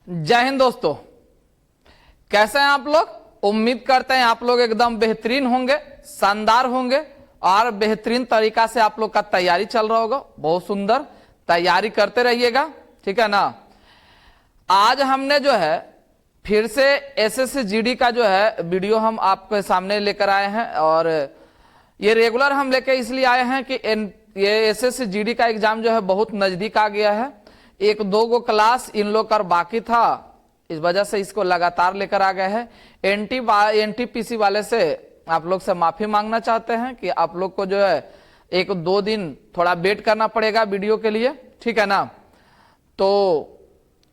जय हिंद दोस्तों, कैसे हैं आप लोग। उम्मीद करते हैं आप लोग एकदम बेहतरीन होंगे, शानदार होंगे और बेहतरीन तरीका से आप लोग का तैयारी चल रहा होगा। बहुत सुंदर तैयारी करते रहिएगा, ठीक है ना। आज हमने जो है फिर से एसएससी जीडी का जो है वीडियो हम आपके सामने लेकर आए हैं और ये रेगुलर हम लेकर इसलिए आए हैं कि ये एसएससी जीडी का एग्जाम जो है बहुत नजदीक आ गया है। एक दो गो क्लास इन लोग का बाकी था, इस वजह से इसको लगातार लेकर आ गए हैं। एनटीपीसी वाले से आप लोग से माफी मांगना चाहते हैं कि आप लोग को जो है एक दो दिन थोड़ा वेट करना पड़ेगा वीडियो के लिए, ठीक है ना। तो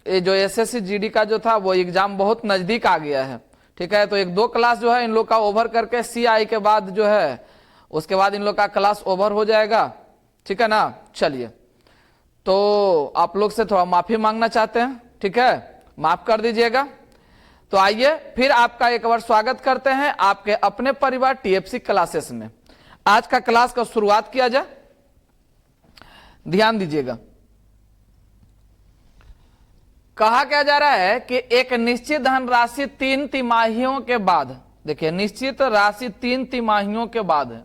ये जो एसएससी जीडी का जो था वो एग्जाम बहुत नजदीक आ गया है, ठीक है। तो एक दो क्लास जो है इन लोग का ओवर करके सीआई के बाद जो है उसके बाद इन लोग का क्लास ओवर हो जाएगा, ठीक है ना। चलिए, तो आप लोग से थोड़ा माफी मांगना चाहते हैं, ठीक है, माफ कर दीजिएगा। तो आइए फिर आपका एक बार स्वागत करते हैं आपके अपने परिवार टीएफसी क्लासेस में। आज का क्लास का शुरुआत किया जाए, ध्यान दीजिएगा। कहा क्या जा रहा है कि एक निश्चित धनराशि 3 तिमाहियों के बाद, देखिए निश्चित राशि 3 तिमाहियों के बाद है।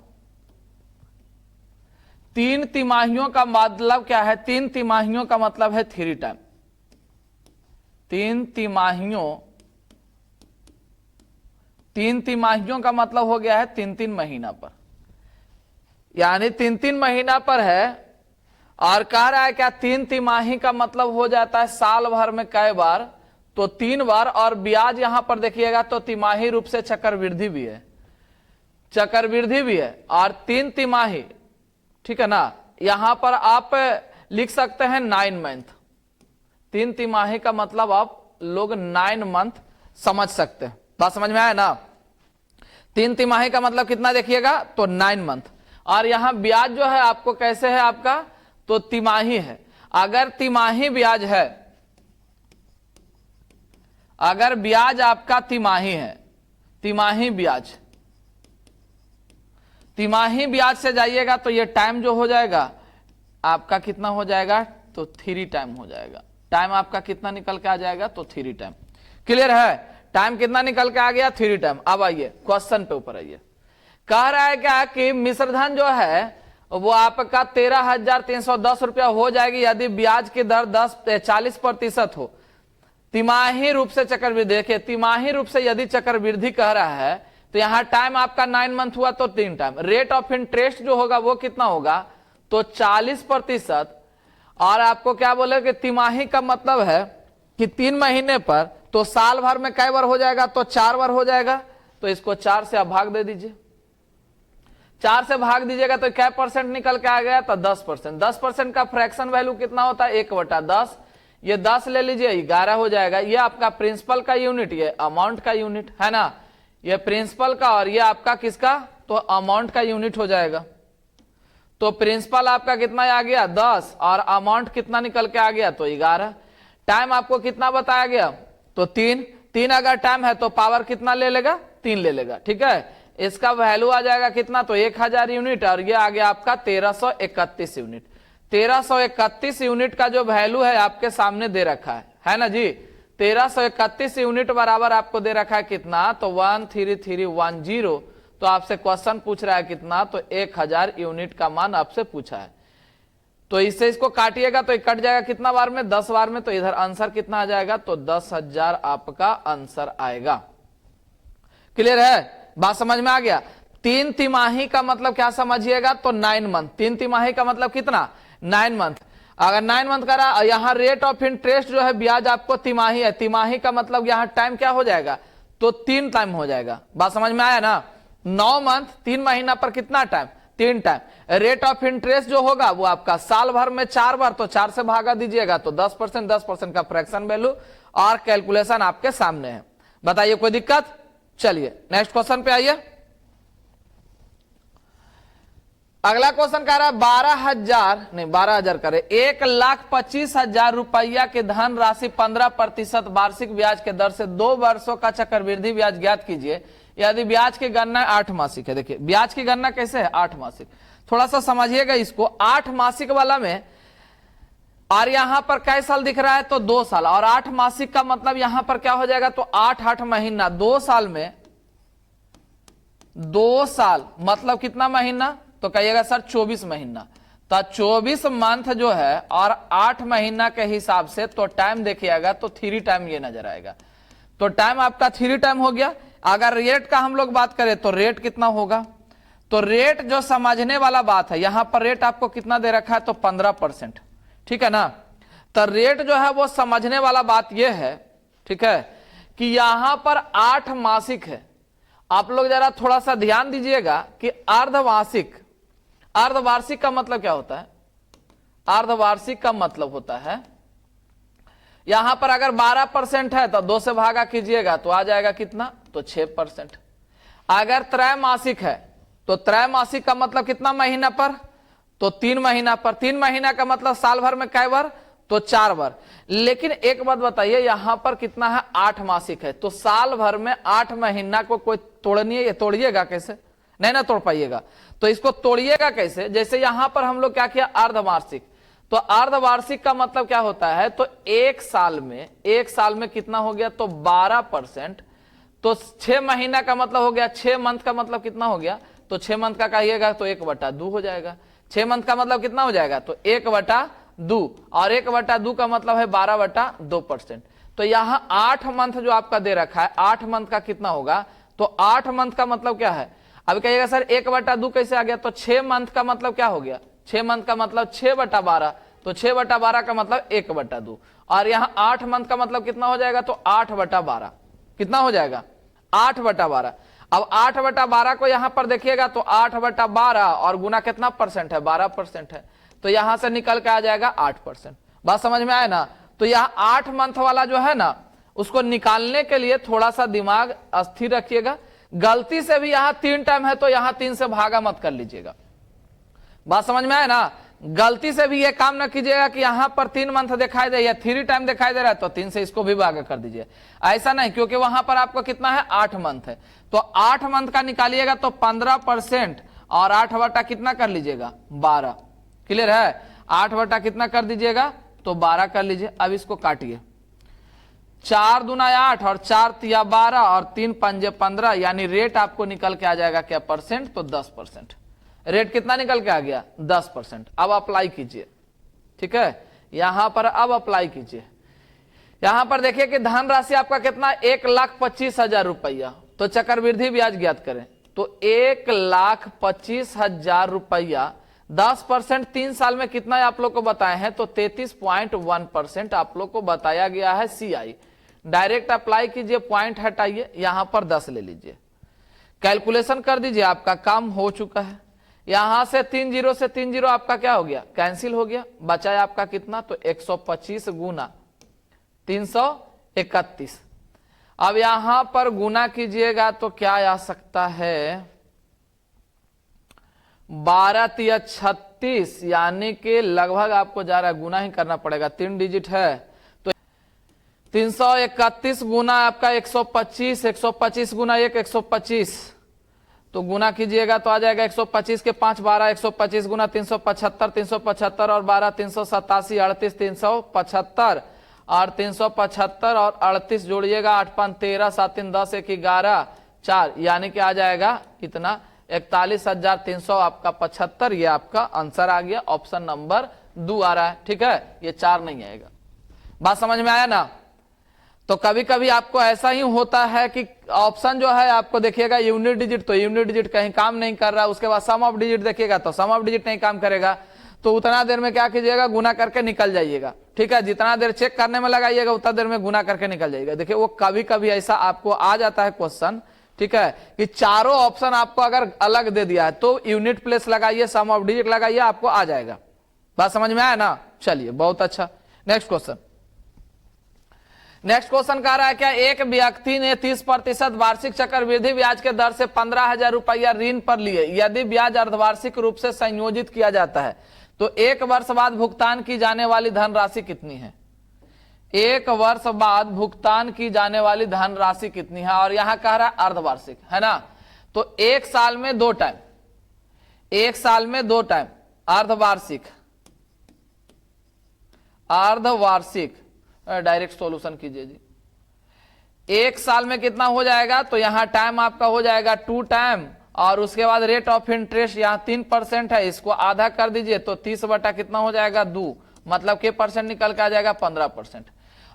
3 तिमाहियों का मतलब क्या है? 3 तिमाहियों का मतलब है 3 टाइम। 3 तिमाहियों का मतलब हो गया है 3-3 महीना पर, यानी 3-3 महीना पर है। और कह रहा है क्या 3 तिमाही का मतलब हो जाता है साल भर में कई बार, तो 3 बार। और ब्याज यहां पर देखिएगा तो तिमाही रूप से चक्रवृद्धि भी है, चक्रवृद्धि भी है और 3 तिमाही, ठीक है ना। यहां पर आप लिख सकते हैं 9 मंथ। 3 तिमाही का मतलब आप लोग 9 मंथ समझ सकते हैं। बात समझ में आया ना। 3 तिमाही का मतलब कितना देखिएगा तो 9 मंथ। और यहां ब्याज जो है आपको कैसे है आपका, तो तिमाही है। अगर तिमाही ब्याज है, अगर ब्याज आपका तिमाही है, तिमाही ब्याज, तिमाही ब्याज से जाइएगा तो ये टाइम जो हो जाएगा आपका कितना हो जाएगा, तो 3 टाइम हो जाएगा। टाइम आपका कितना निकल के आ जाएगा, तो 3 टाइम। क्लियर है? टाइम कितना निकल के आ गया, 3 टाइम। अब आइए क्वेश्चन पे ऊपर आइए। कह रहा है क्या कि मिश्रधन जो है वो आपका 13,310 रुपया हो जाएगी यदि ब्याज की दर 40% हो। तिमाही रूप से चक्रवृद्धि, देखिए तिमाही रूप से यदि चक्रवृद्धि कह रहा है तो यहां टाइम आपका 9 मंथ हुआ तो 3 टाइम। रेट ऑफ इंटरेस्ट जो होगा वो कितना होगा, तो 40%। और आपको क्या बोले कि तिमाही का मतलब है कि 3 महीने पर, तो साल भर में कई बार हो जाएगा, तो 4 बार हो जाएगा। तो इसको 4 से आप भाग दे दीजिए। 4 से भाग दीजिएगा तो क्या परसेंट निकल के आ गया, तो 10%। 10% का फ्रैक्शन वैल्यू कितना होता है, 1/10। ये 10 ले लीजिए, 11 हो जाएगा। ये आपका प्रिंसिपल का यूनिट, ये अमाउंट का यूनिट है ना। ये प्रिंसिपल का और ये आपका किसका, तो अमाउंट का यूनिट हो जाएगा। तो प्रिंसिपल आपका कितना आ गया 10 और अमाउंट कितना निकल के आ गया, तो 11। टाइम आपको कितना बताया गया, तो 3 अगर टाइम है तो पावर कितना ले लेगा, 3 ले लेगा, ठीक है। इसका वैल्यू आ जाएगा कितना, तो 1000 यूनिट और ये आ गया आपका 1331 यूनिट। 1331 यूनिट का जो वैल्यू है आपके सामने दे रखा है ना जी। 1331 यूनिट बराबर आपको दे रखा है कितना, तो 13310। तो आपसे क्वेश्चन पूछ रहा है कितना, तो 1000 यूनिट का मान आपसे पूछा है। तो इससे इसको काटिएगा तो कट जाएगा कितना बार में, 10 बार में। तो इधर आंसर कितना आ जाएगा, तो 10,000 आपका आंसर आएगा। क्लियर है? बात समझ में आ गया। 3 तिमाही का मतलब क्या समझिएगा, तो 9 मंथ। 3 तिमाही का मतलब कितना, 9 मंथ। अगर 9 मंथ करा, यहाँ रेट ऑफ इंटरेस्ट जो है ब्याज आपको तिमाही है। तिमाही का मतलब यहाँ टाइम क्या हो जाएगा, तो 3 टाइम हो जाएगा। बात समझ में आया ना। 9 मंथ 3 महीना पर कितना time, 3 time. Rate of interest जो होगा वो आपका साल भर में 4 बार, तो 4 से भागा दीजिएगा तो 10%। 10% का फ्रैक्शन वैल्यू और कैलकुलेशन आपके सामने है। बताइए कोई दिक्कत। चलिए नेक्स्ट क्वेश्चन पे आइए। अगला क्वेश्चन कह रहा है 12,000 करे 1,25,000 रुपया की धन राशि 15% वार्षिक ब्याज के दर से 2 वर्षों का चक्रवृद्धि ब्याज ज्ञात कीजिए यदि ब्याज की गणना 8 मासिक है। देखिए ब्याज की गणना कैसे है, 8 मासिक। थोड़ा सा समझिएगा इसको। 8 मासिक वाला में और यहां पर कै साल दिख रहा है, तो 2 साल, और 8 मासिक का मतलब यहां पर क्या हो जाएगा, तो 8 महीना, 2 साल में 2 साल मतलब कितना महीना, तो कहिएगा सर 24 महीना। तो 24 मंथ जो है और 8 महीना के हिसाब से तो टाइम देखिएगा तो 3 टाइम ये नजर आएगा। तो टाइम आपका 3 टाइम हो गया। अगर रेट का हम लोग बात करें तो रेट कितना होगा, तो रेट जो समझने वाला बात है, यहां पर रेट आपको कितना दे रखा है, तो 15%, ठीक है ना। तो रेट जो है वो समझने वाला बात यह है, ठीक है, कि यहां पर 8 मासिक है। आप लोग जरा थोड़ा सा ध्यान दीजिएगा कि अर्धवार्षिक, अर्धवार्षिक का मतलब क्या होता है, अर्धवार्षिक का मतलब होता है यहां पर अगर 12% है तो 2 से भागा कीजिएगा तो आ जाएगा कितना, तो 6%। अगर त्रैमासिक है तो त्रैमासिक का मतलब कितना महीना पर, तो 3 महीना पर। 3 महीना का मतलब साल भर में कै बार, तो 4 बार। लेकिन एक बात बताइए, यहां पर कितना है, 8 मासिक है, तो साल भर में 8 महीना को कोई तोड़िएगा कैसे, नहीं ना तोड़ पाइएगा। तो इसको तोड़िएगा कैसे, जैसे यहां पर हम लोग क्या किया, अर्धवार्षिक। तो अर्धवार्षिक का मतलब क्या होता है, तो एक साल में कितना हो गया, तो 12%। तो 6 महीना का मतलब हो गया, 6 मंथ का मतलब कितना हो गया, तो 6 मंथ का कहिएगा तो 1/2 हो जाएगा। 6 मंथ का मतलब कितना हो जाएगा, तो 1/2, और 1/2 का मतलब है 12/2%। तो यहां 8 मंथ जो आपका दे रखा है, 8 मंथ का कितना होगा, तो 8 मंथ का मतलब क्या है, अब कहिएगा सर 1/2 कैसे आ गया, तो 6 मंथ का मतलब क्या हो गया, 6 मंथ का मतलब 6/12, तो 6/12 का मतलब 1/2, और यहाँ 8 मंथ का मतलब कितना हो जाएगा, तो 8/12, कितना हो जाएगा, 8/12। अब 8/12 को यहां पर देखिएगा तो 8/12 और गुना कितना परसेंट है, 12% है, तो यहां से निकल के आ जाएगा 8%। बात समझ में आया ना। तो यह 8 मंथ वाला जो है ना, उसको निकालने के लिए थोड़ा सा दिमाग अस्थिर रखिएगा। गलती से भी यहां 3 टाइम है तो यहां 3 से भागा मत कर लीजिएगा। बात समझ में आया ना। गलती से भी ये काम ना कीजिएगा कि यहां पर 3 मंथ दिखाई दे या 3 टाइम दिखाई दे रहा है तो 3 से इसको भी भागा कर दीजिए, ऐसा नहीं, क्योंकि वहां पर आपको कितना है, 8 मंथ है। तो 8 मंथ का निकालिएगा तो 15%, और 8 कितना कर लीजिएगा, 12। क्लियर है, 8 कितना कर दीजिएगा, तो 12 कर लीजिए। अब इसको काटिए, 4 दूना 8 और 4 तिया 12 और 3 पंजे 15, यानी रेट आपको निकल के आ जाएगा क्या, परसेंट, तो 10%। रेट कितना निकल के आ गया, 10%। अब अप्लाई कीजिए, ठीक है, यहां पर अब अप्लाई कीजिए। यहां पर देखिए कि धनराशि आपका कितना, 1,25,000 रुपया। तो चक्रवृद्धि ब्याज ज्ञात करें, तो 1,25,000 रुपया, 10% 3 साल में कितना आप लोग को बताए हैं, तो 33.1% आप लोग को बताया गया है CI। डायरेक्ट अप्लाई कीजिए, पॉइंट हटाइए, यहां पर 10 ले लीजिए, कैलकुलेशन कर दीजिए, आपका काम हो चुका है। यहां से 3 जीरो से 3 जीरो आपका क्या हो गया, कैंसिल हो गया, बचा है आपका कितना, तो 125 गुना 331। अब यहां पर गुना कीजिएगा तो क्या आ सकता है, 12 तिया 36, यानी कि लगभग आपको जा रहा है, गुना ही करना पड़ेगा, 3 डिजिट है, तो 331 गुना आपका 125, 125 गुना 1, 125, तो गुना कीजिएगा तो आ जाएगा 125 के 5 12, 125 गुना 375, 375 और 12 387, 38 375 और 375 और 38 जोड़िएगा, 8 5 13, 7 3 10, 1 11 4, यानी कि आ जाएगा इतना 41,300 आपका 75। ये आपका आंसर आ गया, ऑप्शन नंबर 2 आ रहा है, ठीक है, ये 4 नहीं आएगा। बात समझ में आया ना। तो कभी कभी आपको ऐसा ही होता है कि ऑप्शन जो है आपको देखिएगा यूनिट डिजिट, तो यूनिट डिजिट कहीं काम नहीं कर रहा, उसके बाद सम ऑफ डिजिट देखिएगा तो सम ऑफ डिजिट नहीं काम करेगा, तो उतना देर में क्या कीजिएगा, गुना करके निकल जाइएगा, ठीक है, जितना देर चेक करने में लगाइएगा उतना देर में गुना करके निकल जाइएगा। देखिए वो कभी कभी ऐसा आपको आ जाता है क्वेश्चन, ठीक है, कि चारों ऑप्शन आपको अगर अलग दे दिया है तो यूनिट प्लेस लगाइए, सम ऑफ डिजिट लगाइए, आपको आ जाएगा। बात समझ में आया ना। चलिए बहुत अच्छा, नेक्स्ट क्वेश्चन। नेक्स्ट क्वेश्चन कह रहा है क्या, एक व्यक्ति ने 30% वार्षिक चक्रवृद्धि ब्याज के दर से 15,000 रुपया ऋण पर लिए, यदि ब्याज अर्धवार्षिक रूप से संयोजित किया जाता है तो 1 वर्ष बाद भुगतान की जाने वाली धनराशि कितनी है। 1 वर्ष बाद भुगतान की जाने वाली धनराशि कितनी है, और यहां कह रहा है अर्धवार्षिक, है ना, तो 1 साल में 2 टाइम, 1 साल में 2 टाइम अर्धवार्षिक, अर्धवार्षिक, डायरेक्ट सॉल्यूशन कीजिए जी। एक साल में कितना हो जाएगा, तो यहां टाइम आपका हो जाएगा 2 टाइम, और उसके बाद रेट ऑफ इंटरेस्ट यहाँ 3% है, इसको आधा कर दीजिए तो 30 बटा कितना हो जाएगा 2, मतलब के परसेंट निकल के आ जाएगा 15%।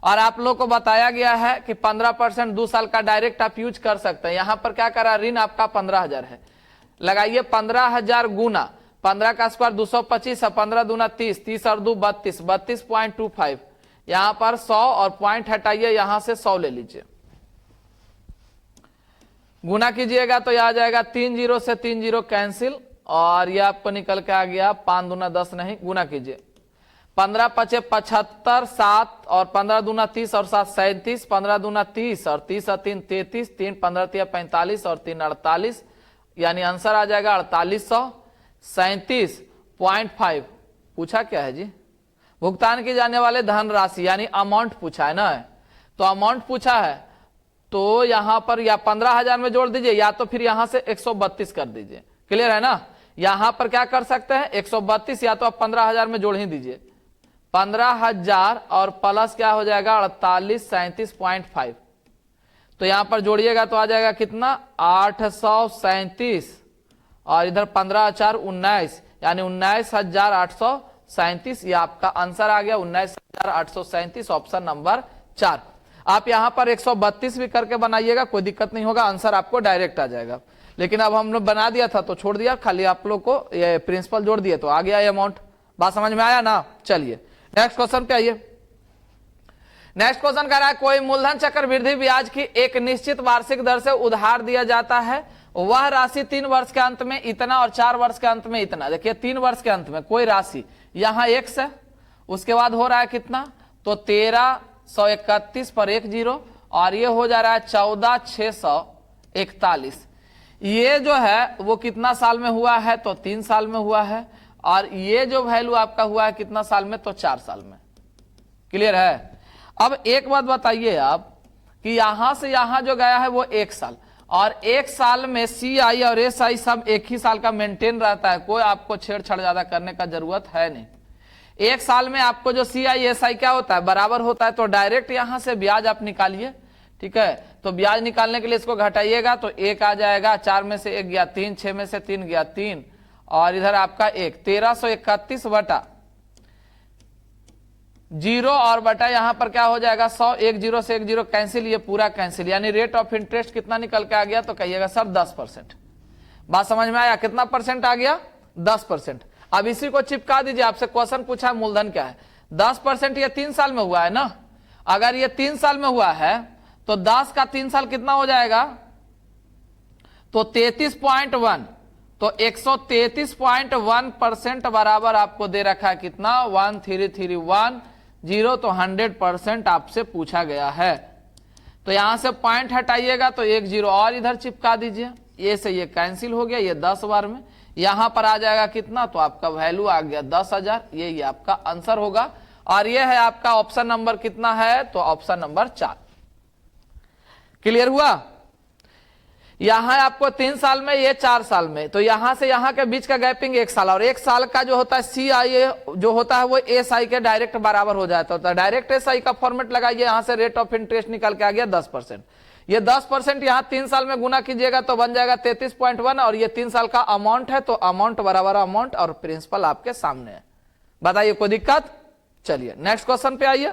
और आप लोग को बताया गया है कि 15% 2 साल का डायरेक्ट आप यूज कर सकते हैं। यहां पर क्या करा, ऋण आपका 15,000 है, लगाइए 15,000 गुना 15 का स्क्वायर 225 है, 15 दूना 30, 30 और 2 32, 32.25, यहां पर 100 और पॉइंट हटाइए, यहां से 100 ले लीजिए, गुना कीजिएगा तो यह आ जाएगा 3 0 से 3 0 कैंसिल, और यह आपको निकल के आ गया 5 दूना 10 नहीं, गुना कीजिए 15 पचे 75, 7 और 15 दूना 30 और 7 37, 15 दूना 30 और 30 और 3 33, 3 15 3 45 और 3 48, यानी आंसर आ जाएगा 4837.5। पूछा क्या है जी, भुगतान की जाने वाले धन राशि यानी अमाउंट पूछा है ना, तो अमाउंट पूछा है तो यहां पर या 15,000 में जोड़ दीजिए या तो फिर यहां से 132 कर दीजिए। क्लियर है ना, यहां पर क्या कर सकते हैं 132 या तो आप 15,000 में जोड़ ही दीजिए, 15,000 और प्लस क्या हो जाएगा 4837.5, तो यहां पर जोड़िएगा तो आ जाएगा कितना 837, और इधर 15 4 19, यानी 19,837, ये आपका आंसर आ गया 19,837, ऑप्शन नंबर 4। आप यहां पर 132 भी करके बनाइएगा, कोई दिक्कत नहीं होगा, आंसर आपको डायरेक्ट आ जाएगा। लेकिन अब हमने बना दिया था तो छोड़ दिया, खाली आप लोग को ये प्रिंसिपल जोड़ दिए तो आ गया ये अमाउंट। बात समझ में आया ना, चलिए नेक्स्ट क्वेश्चन पे आइए। नेक्स्ट क्वेश्चन कह रहा है कोई मूलधन चक्रवृद्धि ब्याज की एक निश्चित वार्षिक दर से उधार दिया जाता है, वह राशि 3 वर्ष के अंत में इतना और 4 वर्ष के अंत में इतना। देखिए 3 वर्ष के अंत में कोई राशि यहां x है, उसके बाद हो रहा है कितना, तो 1331 पर 1 0, और ये हो जा रहा है 14,641। ये जो है वो कितना साल में हुआ है, तो 3 साल में हुआ है, और ये जो वैल्यू आपका हुआ है कितना साल में, तो 4 साल में। क्लियर है। अब एक बात बताइए आप कि यहां से यहां जो गया है वो 1 साल, और 1 साल में CI और SI सब एक ही साल का मेंटेन रहता है, कोई आपको छेड़छाड़ ज्यादा करने का जरूरत है नहीं। 1 साल में आपको जो CI SI क्या होता है बराबर होता है, तो डायरेक्ट यहां से ब्याज आप निकालिए। ठीक है, तो ब्याज निकालने के लिए इसको घटाइएगा तो 1 आ जाएगा, 4 में से 1 गया 3, 6 में से 3 गया 3, और इधर आपका 1 1331 बटा 0 और बटा यहां पर क्या हो जाएगा 100, 1 0 से 1 0 कैंसिल, ये पूरा कैंसिल, यानी रेट ऑफ इंटरेस्ट कितना निकल के आ गया, तो कहिएगा सर 10%। बात समझ में आया, कितना परसेंट आ गया 10%। अब इसी को चिपका दीजिए, आपसे क्वेश्चन पूछा है मूलधन क्या है, 10% ये 3 साल में हुआ है ना, अगर ये 3 साल में हुआ है तो 10 का 3 साल कितना हो जाएगा, तो 33.1, तो 133.1% बराबर आपको दे रखा है कितना 1331, तो 100% आपसे पूछा गया है। तो यहां से पॉइंट हटाइएगा तो 1 0 और इधर चिपका दीजिए, ये से ये कैंसिल हो गया, ये 10 बार में यहां पर आ जाएगा कितना, तो आपका वैल्यू आ गया 10,000, ये आपका आंसर होगा। और ये है आपका ऑप्शन नंबर कितना है, तो ऑप्शन नंबर 4। क्लियर हुआ। यहां आपको 3 साल में, ये 4 साल में, तो यहां से यहां के बीच का गैपिंग 1 साल, और 1 साल का जो होता है CI जो होता है वो SI के डायरेक्ट बराबर हो जाता है। डायरेक्ट SI का फॉर्मेट लगाइए, यहां से रेट ऑफ इंटरेस्ट निकल के आ गया 10%, ये 10% यहां 3 साल में गुना कीजिएगा तो बन जाएगा 33.1, और ये 3 साल का अमाउंट है, तो अमाउंट बराबर अमाउंट, और प्रिंसिपल आपके सामने है। बताइए कोई दिक्कत। चलिए नेक्स्ट क्वेश्चन पे आइए।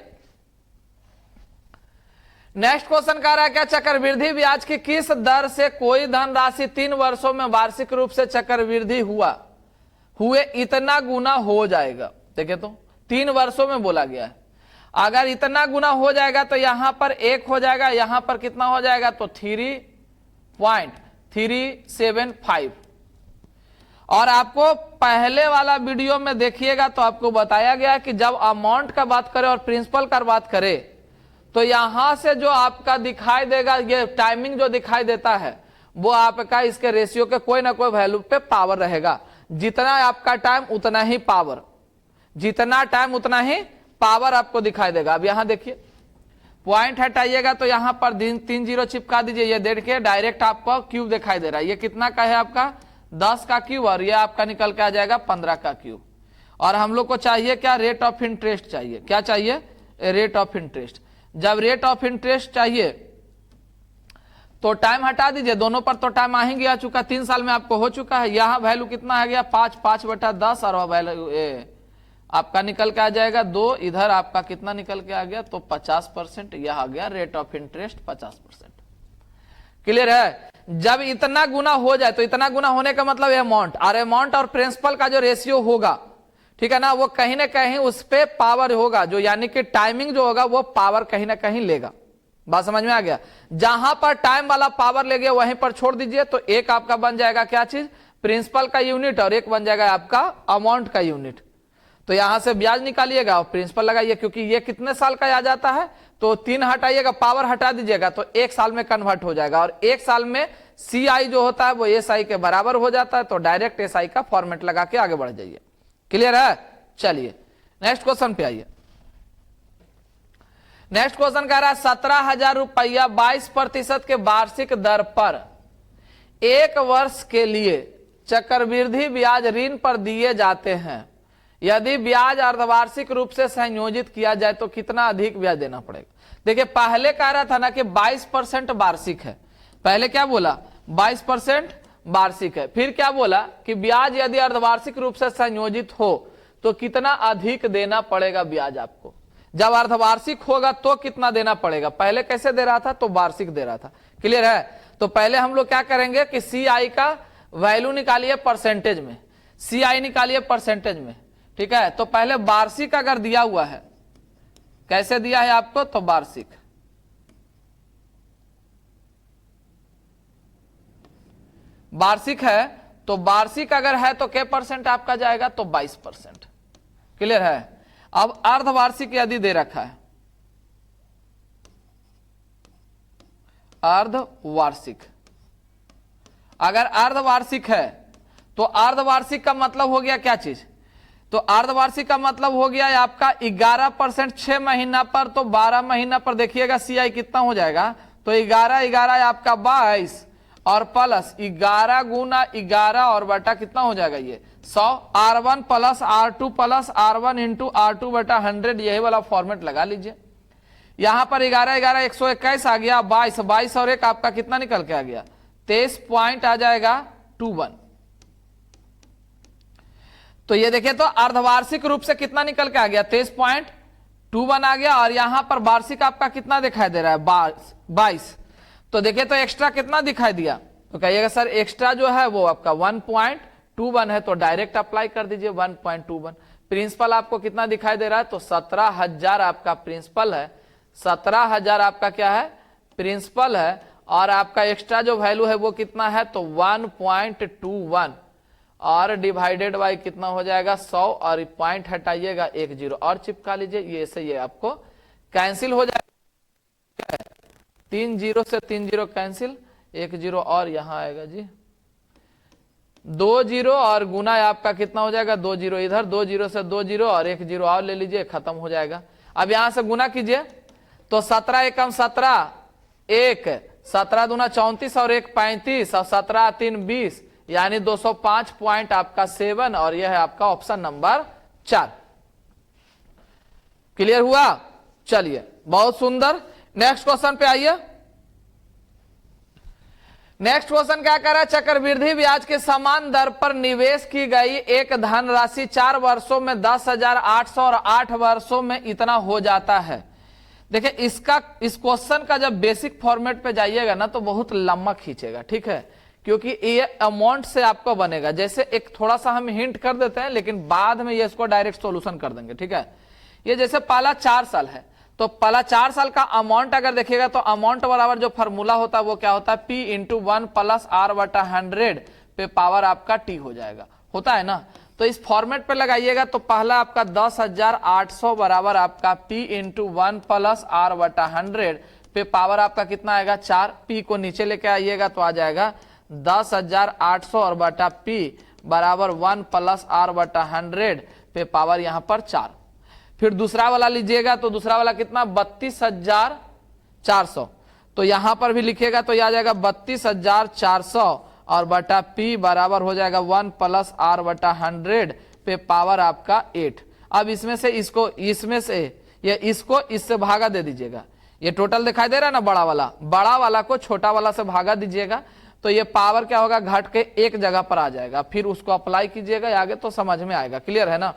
नेक्स्ट क्वेश्चन कह रहा है क्या चक्रवृद्धि ब्याज की किस दर से कोई धनराशि 3 वर्षों में वार्षिक रूप से चक्रवृद्धि हुए इतना गुना हो जाएगा। देखे तो 3 वर्षों में बोला गया है, अगर इतना गुना हो जाएगा तो यहां पर 1 हो जाएगा, यहां पर कितना हो जाएगा, तो 3.375। और आपको पहले वाला वीडियो में देखिएगा तो आपको बताया गया कि जब अमाउंट का बात करें और प्रिंसिपल का बात करें तो यहां से जो आपका दिखाई देगा, ये टाइमिंग जो दिखाई देता है वो आपका इसके रेशियो के कोई ना कोई वैल्यू पे पावर रहेगा। जितना आपका टाइम उतना ही पावर, जितना टाइम उतना ही पावर आपको दिखाई देगा। अब यहां देखिए पॉइंट हटाइएगा तो यहां पर 3 0 चिपका दीजिए, ये देखिए डायरेक्ट आपको क्यूब दिखाई दे रहा है, ये कितना का है आपका 10 का क्यूब, और ये आपका निकल के आ जाएगा 15 का क्यूब। और हम लोग को चाहिए क्या, रेट ऑफ इंटरेस्ट चाहिए। क्या चाहिए, रेट ऑफ इंटरेस्ट। जब रेट ऑफ इंटरेस्ट चाहिए तो टाइम हटा दीजिए, दोनों पर तो टाइम आ ही गया चुका, 3 साल में आपको हो चुका है। यहाँ वैल्यू कितना आ गया 5/10 और वैल्यू आपका निकल के आ जाएगा 2, इधर आपका कितना निकल के आ गया, तो 50%, यह आ गया रेट ऑफ इंटरेस्ट 50%। क्लियर है। जब इतना गुना हो जाए, तो इतना गुना होने का मतलब अमाउंट, और अमाउंट और प्रिंसिपल का जो रेशियो होगा, ठीक है ना, वो कहीं ना कहीं उस पे पावर होगा, जो यानी कि टाइमिंग जो होगा वो पावर कहीं ना कहीं लेगा। बात समझ में आ गया। जहां पर टाइम वाला पावर ले गया वहीं पर छोड़ दीजिए, तो एक आपका बन जाएगा क्या चीज, प्रिंसिपल का यूनिट, और एक बन जाएगा आपका अमाउंट का यूनिट। तो यहां से ब्याज निकालिएगा और प्रिंसिपल लगाइए, क्योंकि ये कितने साल का आ जाता है, तो 3 हटाइएगा, पावर हटा दीजिएगा, तो 1 साल में कन्वर्ट हो जाएगा, और 1 साल में CI जो होता है वो SI के बराबर हो जाता है। तो डायरेक्ट SI का फॉर्मेट लगा के आगे बढ़ जाइए। क्लियर है। चलिए नेक्स्ट क्वेश्चन पे आइए। नेक्स्ट क्वेश्चन कह रहा है 17,000 रुपया 22% के वार्षिक दर पर 1 वर्ष के लिए चक्रवृद्धि ब्याज ऋण पर दिए जाते हैं। यदि ब्याज अर्धवार्षिक रूप से संयोजित किया जाए तो कितना अधिक ब्याज देना पड़ेगा। देखिए पहले कह रहा था ना कि 22% वार्षिक है, पहले क्या बोला 22% वार्षिक है, फिर क्या बोला कि ब्याज यदि अर्धवार्षिक रूप से संयोजित हो तो कितना अधिक देना पड़ेगा ब्याज आपको। जब अर्धवार्षिक होगा तो कितना देना पड़ेगा, पहले कैसे दे रहा था, तो वार्षिक दे रहा था। क्लियर है। तो पहले हम लोग क्या करेंगे कि CI का वैल्यू निकालिए परसेंटेज में, CI निकालिए परसेंटेज में, ठीक है। तो पहले वार्षिक अगर दिया हुआ है, कैसे दिया है आपको, तो वार्षिक, वार्षिक है, तो वार्षिक अगर है तो क्या परसेंट आपका जाएगा, तो 22%। क्लियर है। अब अर्धवार्षिक यदि दे रखा है, अर्धवार्षिक, अगर अर्धवार्षिक है तो अर्धवार्षिक का मतलब हो गया क्या चीज, तो अर्धवार्षिक का मतलब हो गया आपका 11% 6 महीना पर, तो 12 महीना पर देखिएगा CI कितना हो जाएगा, तो 11 आपका 22 और प्लस 11 गुना 11 और बटा कितना हो जाएगा ये 100, R1 plus R2 plus R1 into R2 बटा 100, यही वाला फॉर्मेट लगा लीजिए। यहां पर 11 121 आ गया, 22 और 1 आपका कितना निकल के आ गया 23 पॉइंट आ जाएगा 21। तो ये देखिए तो अर्धवार्षिक रूप से कितना निकल के आ गया 23.21 आ गया, और यहां पर वार्षिक आपका कितना दिखाई दे रहा है 22। तो देखिए तो एक्स्ट्रा कितना दिखाई दिया, तो कहिएगा सर एक्स्ट्रा जो है वो आपका 1.21 है, तो डायरेक्ट अप्लाई कर दीजिए 1.21। प्रिंसिपल आपको कितना दिखाई दे रहा है, तो 17,000 आपका प्रिंसिपल है, 17,000 आपका क्या है प्रिंसिपल है, और आपका एक्स्ट्रा जो वैल्यू है वो कितना है, तो 1.21 और डिवाइडेड बाय कितना हो जाएगा 100, और पॉइंट हटाइएगा 1 0 और चिपका लीजिए, ये से ये आपको कैंसिल हो जाएगा, 3 0 से 3 0 कैंसिल, 1 0 और यहां आएगा जी 2 0 और गुना आपका कितना हो जाएगा 2 0 इधर, 2 0 से 2 0 और 1 0 और ले लीजिए, खत्म हो जाएगा। अब यहां से गुना कीजिए तो 17 एकम 17, 1 17 दूना 34 और 1 35 और 17 3 20, यानी 205 पॉइंट आपका 7, और यह है आपका ऑप्शन नंबर 4। क्लियर हुआ। चलिए बहुत सुंदर। नेक्स्ट क्वेश्चन पे आइए। नेक्स्ट क्वेश्चन क्या कर रहा है, चक्रवृद्धि ब्याज के समान दर पर निवेश की गई एक धनराशि 4 वर्षों में 10,800 और 8 वर्षों में इतना हो जाता है। देखिए इस क्वेश्चन का जब बेसिक फॉर्मेट पे जाइएगा ना तो बहुत लंबा खींचेगा, ठीक है, क्योंकि ये अमाउंट से आपको बनेगा। जैसे एक थोड़ा सा हम हिंट कर देते हैं, लेकिन बाद में ये इसको डायरेक्ट सॉल्यूशन कर देंगे, ठीक है। ये जैसे पहला 4 साल है, तो पहला 4 साल का अमाउंट अगर देखिएगा तो अमाउंट बराबर जो फॉर्मूला होता है वो क्या होता है, P इंटू 1 प्लस R बटा 100 पे पावर आपका T हो जाएगा, होता है ना। तो इस फॉर्मेट पे लगाइएगा तो पहला आपका 10,800 बराबर आपका P इंटू 1 प्लस R बटा 100 पे पावर आपका कितना आएगा 4, P को नीचे लेके आइएगा तो आ जाएगा 10,800 और बटा P बराबर 1 प्लस R बटा 100 पे पावर यहां पर 4। फिर दूसरा वाला लीजिएगा तो दूसरा वाला कितना 32,400, तो यहां पर भी लिखिएगा तो यह आ जाएगा 32,400 और बटा P बराबर हो जाएगा 1 प्लस R बटा 100 पे पे पावर आपका 8। अब इसमें से इसको इससे भागा दे दीजिएगा। ये टोटल दिखाई दे रहा है ना, बड़ा वाला को छोटा वाला से भागा दीजिएगा, तो ये पावर क्या होगा, घट के एक जगह पर आ जाएगा। फिर उसको अप्लाई कीजिएगा, आगे तो समझ में आएगा। क्लियर है ना।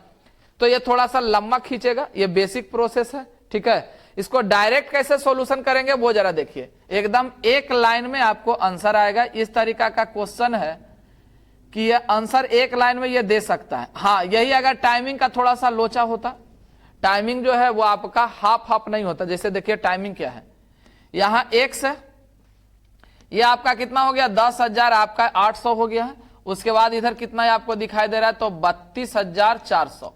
तो ये थोड़ा सा लंबा खींचेगा, ये बेसिक प्रोसेस है। ठीक है, इसको डायरेक्ट कैसे सॉल्यूशन करेंगे वो जरा देखिए। एकदम एक लाइन में आपको आंसर आएगा। इस तरीका का क्वेश्चन है कि ये आंसर एक लाइन में ये दे सकता है। हाँ, यही अगर टाइमिंग का थोड़ा सा लोचा होता, टाइमिंग जो है वो आपका हाफ नहीं होता। जैसे देखिए टाइमिंग क्या है, यहां x है, ये आपका कितना हो गया, 10,000 आपका 800 हो गया है। उसके बाद इधर कितना आपको दिखाई दे रहा है, तो 32,400।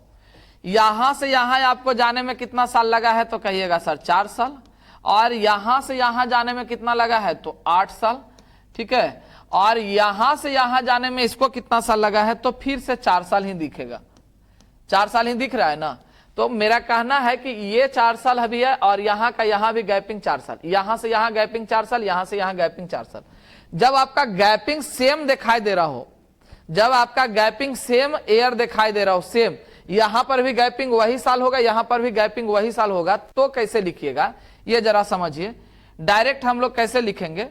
यहां से यहां आपको जाने में कितना साल लगा है, तो कहिएगा सर 4 साल। और यहां से यहां जाने में कितना लगा है, तो 8 साल। ठीक है, और यहां से यहां जाने में इसको कितना साल लगा है, तो फिर से 4 साल ही दिखेगा। 4 साल ही दिख रहा है ना। तो मेरा कहना है कि ये 4 साल अभी है, और यहां का यहां भी गैपिंग 4 साल, यहां से यहां गैपिंग 4 साल, यहां से यहां गैपिंग 4 साल। जब आपका गैपिंग सेम दिखाई दे रहा हो, जब आपका गैपिंग सेम एयर दिखाई दे रहा हो, सेम, यहां पर भी गैपिंग वही साल होगा, यहां पर भी गैपिंग वही साल होगा, तो कैसे लिखिएगा ये जरा समझिए। डायरेक्ट हम लोग कैसे लिखेंगे,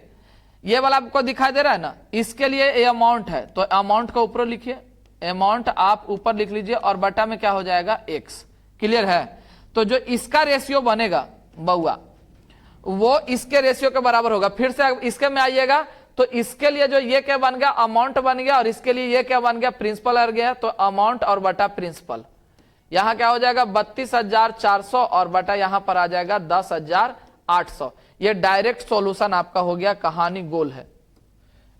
ये वाला आपको दिखाई दे रहा है ना, इसके लिए ये अमाउंट है, तो अमाउंट का ऊपर लिखिए, अमाउंट आप ऊपर लिख लीजिए, और बटा में क्या हो जाएगा, x। क्लियर है। तो जो इसका रेशियो बनेगा बउआ, वो इसके रेशियो के बराबर होगा। फिर से इसके में आइएगा, तो इसके लिए जो ये क्या बन गया, अमाउंट बन गया, और इसके लिए ये क्या बन गया, प्रिंसिपल आ गया। तो अमाउंट और बटा प्रिंसिपल, यहां क्या हो जाएगा, 32,400, और बटा यहां पर आ जाएगा 10,800। ये डायरेक्ट सॉल्यूशन आपका हो गया। कहानी गोल है,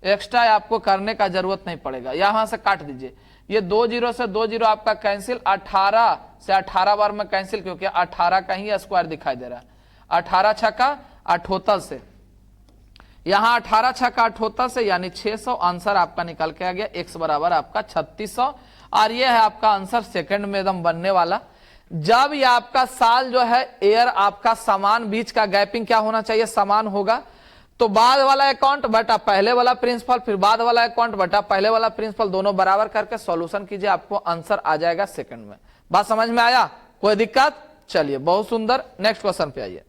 एक्स्ट्रा आपको करने का जरूरत नहीं पड़ेगा। यहां से काट दीजिए, ये 2 जीरो से 2 जीरो आपका कैंसिल, 18 से 18 बार में कैंसिल, क्योंकि 18 का ही स्क्वायर दिखाई दे रहा है। 18 छक्का 78 से, यहां 18 छक्का 78 से, यानी 600। आंसर आपका निकल के आ गया, x बराबर आपका 3600। और ये है आपका आंसर सेकंड में एकदम बनने वाला। जब ये आपका साल जो है एयर आपका समान, बीच का गैपिंग क्या होना चाहिए, समान होगा, तो बाद वाला अकाउंट बटा पहले वाला प्रिंसिपल, फिर बाद वाला अकाउंट बटा पहले वाला प्रिंसिपल, दोनों बराबर करके सॉल्यूशन कीजिए, आपको आंसर आ जाएगा सेकंड में। बात समझ में आया, कोई दिक्कत। चलिए बहुत सुंदर, नेक्स्ट क्वेश्चन पे आइए।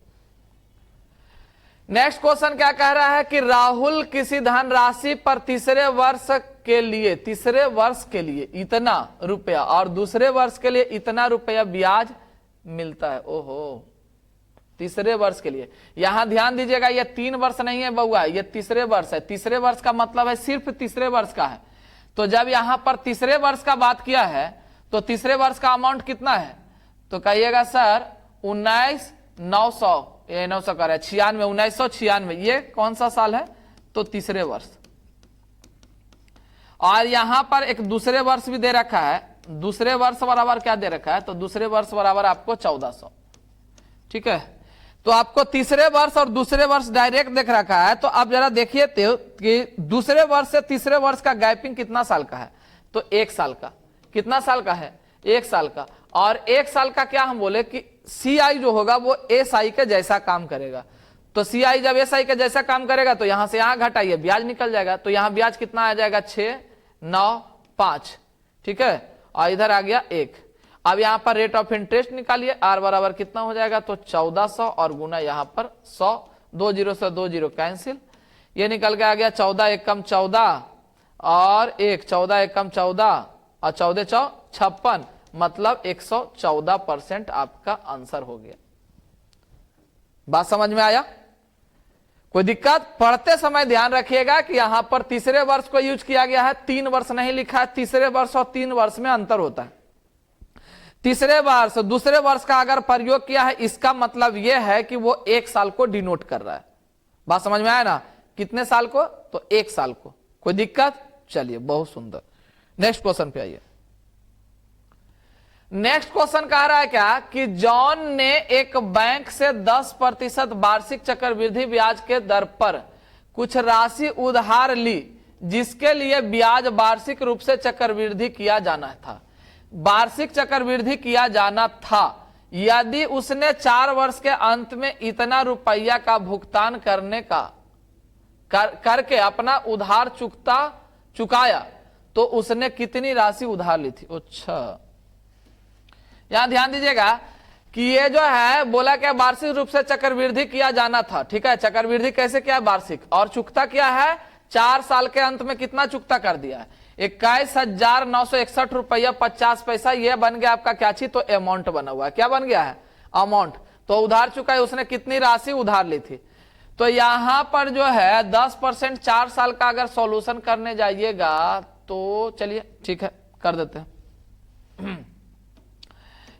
नेक्स्ट क्वेश्चन क्या कह रहा है कि राहुल किसी धनराशि पर तीसरे वर्ष के लिए इतना रुपया और दूसरे वर्ष के लिए इतना रुपया ब्याज मिलता है। ओहो, तीसरे वर्ष के लिए, यहां ध्यान दीजिएगा, ये 3 वर्ष नहीं है बउआ, ये तीसरे वर्ष है। तीसरे वर्ष का मतलब है सिर्फ तीसरे वर्ष का है। तो जब यहां पर तीसरे वर्ष का बात किया है, तो तीसरे वर्ष का अमाउंट कितना है, तो कहिएगा सर 19,900, ये 900 कर रहा है 96, 1996। ये कौन सा साल है, तो तीसरे वर्ष। और यहां पर एक दूसरे वर्ष भी दे रखा है, दूसरे वर्ष बराबर क्या दे रखा है, तो दूसरे वर्ष बराबर आपको 1400। ठीक है, तो आपको तीसरे वर्ष और दूसरे वर्ष डायरेक्ट देख रखा है। तो आप जरा देखिए तो कि दूसरे वर्ष से तीसरे वर्ष का गैपिंग कितना साल का है, तो 1 साल का। कितना साल का है, 1 साल का। और 1 साल का क्या हम बोले कि CI जो होगा वो SI के जैसा काम करेगा। तो CI जब SI के जैसा काम करेगा, तो यहां से यहां घटाइए, ब्याज निकल जाएगा। तो यहां ब्याज कितना आ जाएगा, 695। ठीक है, और इधर आ गया 1। अब यहां पर रेट ऑफ इंटरेस्ट निकालिए, R बराबर कितना हो जाएगा, तो 1400, और गुना यहां पर 100, 2 जीरो से 2 जीरो कैंसिल, ये निकल के आ गया 14 एकम 14 और 1, 14 एकम 14 और 14 चौ 56, मतलब 114% आपका आंसर हो गया। बात समझ में आया, कोई दिक्कत। पढ़ते समय ध्यान रखिएगा कि यहां पर तीसरे वर्ष को यूज किया गया है, 3 वर्ष नहीं लिखा है। तीसरे वर्ष और 3 वर्ष में अंतर होता है। तीसरे वर्ष दूसरे वर्ष का अगर प्रयोग किया है, इसका मतलब यह है कि वो 1 साल को डिनोट कर रहा है। बात समझ में आया ना, कितने साल को, तो 1 साल को। कोई दिक्कत। चलिए बहुत सुंदर, नेक्स्ट क्वेश्चन पे आइए। नेक्स्ट क्वेश्चन कह रहा है क्या कि जॉन ने एक बैंक से 10% वार्षिक चक्रवृद्धि ब्याज के दर पर कुछ राशि उधार ली, जिसके लिए ब्याज वार्षिक रूप से चक्रवृद्धि किया जाना था। वार्षिक चक्रवृद्धि किया जाना था यदि उसने 4 वर्ष के अंत में इतना रुपया का भुगतान करके अपना उधार चुकाया, तो उसने कितनी राशि उधार ली थी। अच्छा, यहां ध्यान दीजिएगा कि ये जो है बोला क्या, वार्षिक रूप से चक्रवृद्धि किया जाना था, ठीक है। चक्रवृद्धि कैसे किया, वार्षिक, और चुकता क्या है, 4 साल के अंत में कितना चुकता कर दिया है, 21,961 रुपया 50 पैसा। ये बन गया आपका क्या चीज, तो अमाउंट बना हुआ है, क्या बन गया है, अमाउंट। तो उधार चुका है, उसने कितनी राशि उधार ली थी। तो यहां पर जो है 10% 4 साल का अगर सॉल्यूशन करने जाइएगा तो चलिए ठीक है कर देते हैं।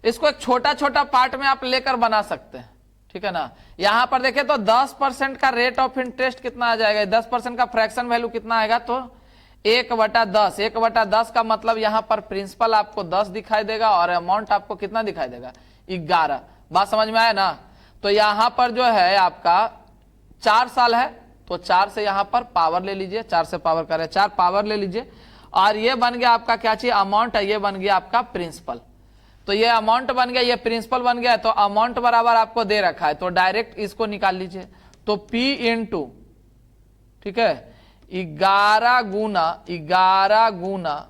इसको एक छोटा छोटा पार्ट में आप लेकर बना सकते हैं, ठीक है ना। यहां पर देखें तो 10% का रेट ऑफ इंटरेस्ट कितना आ जाएगा, 10% का फ्रैक्शन वैल्यू कितना आएगा, तो 1/10। 1/10 का मतलब यहां पर प्रिंसिपल आपको 10 दिखाई देगा और अमाउंट आपको कितना दिखाई देगा, 11। बात समझ में आया ना। तो यहां पर जो है आपका 4 साल है, तो 4 से यहां पर पावर ले लीजिए, 4 से पावर करे 4, पावर ले लीजिए, और ये बन गया आपका क्या चाहिए, अमाउंट है, ये बन गया आपका प्रिंसिपल। तो ये अमाउंट बन गया, ये प्रिंसिपल बन गया, तो अमाउंट बराबर आपको दे रखा है, तो डायरेक्ट इसको निकाल लीजिए। तो P इंटू, ठीक है, 11 गुना 11 गुना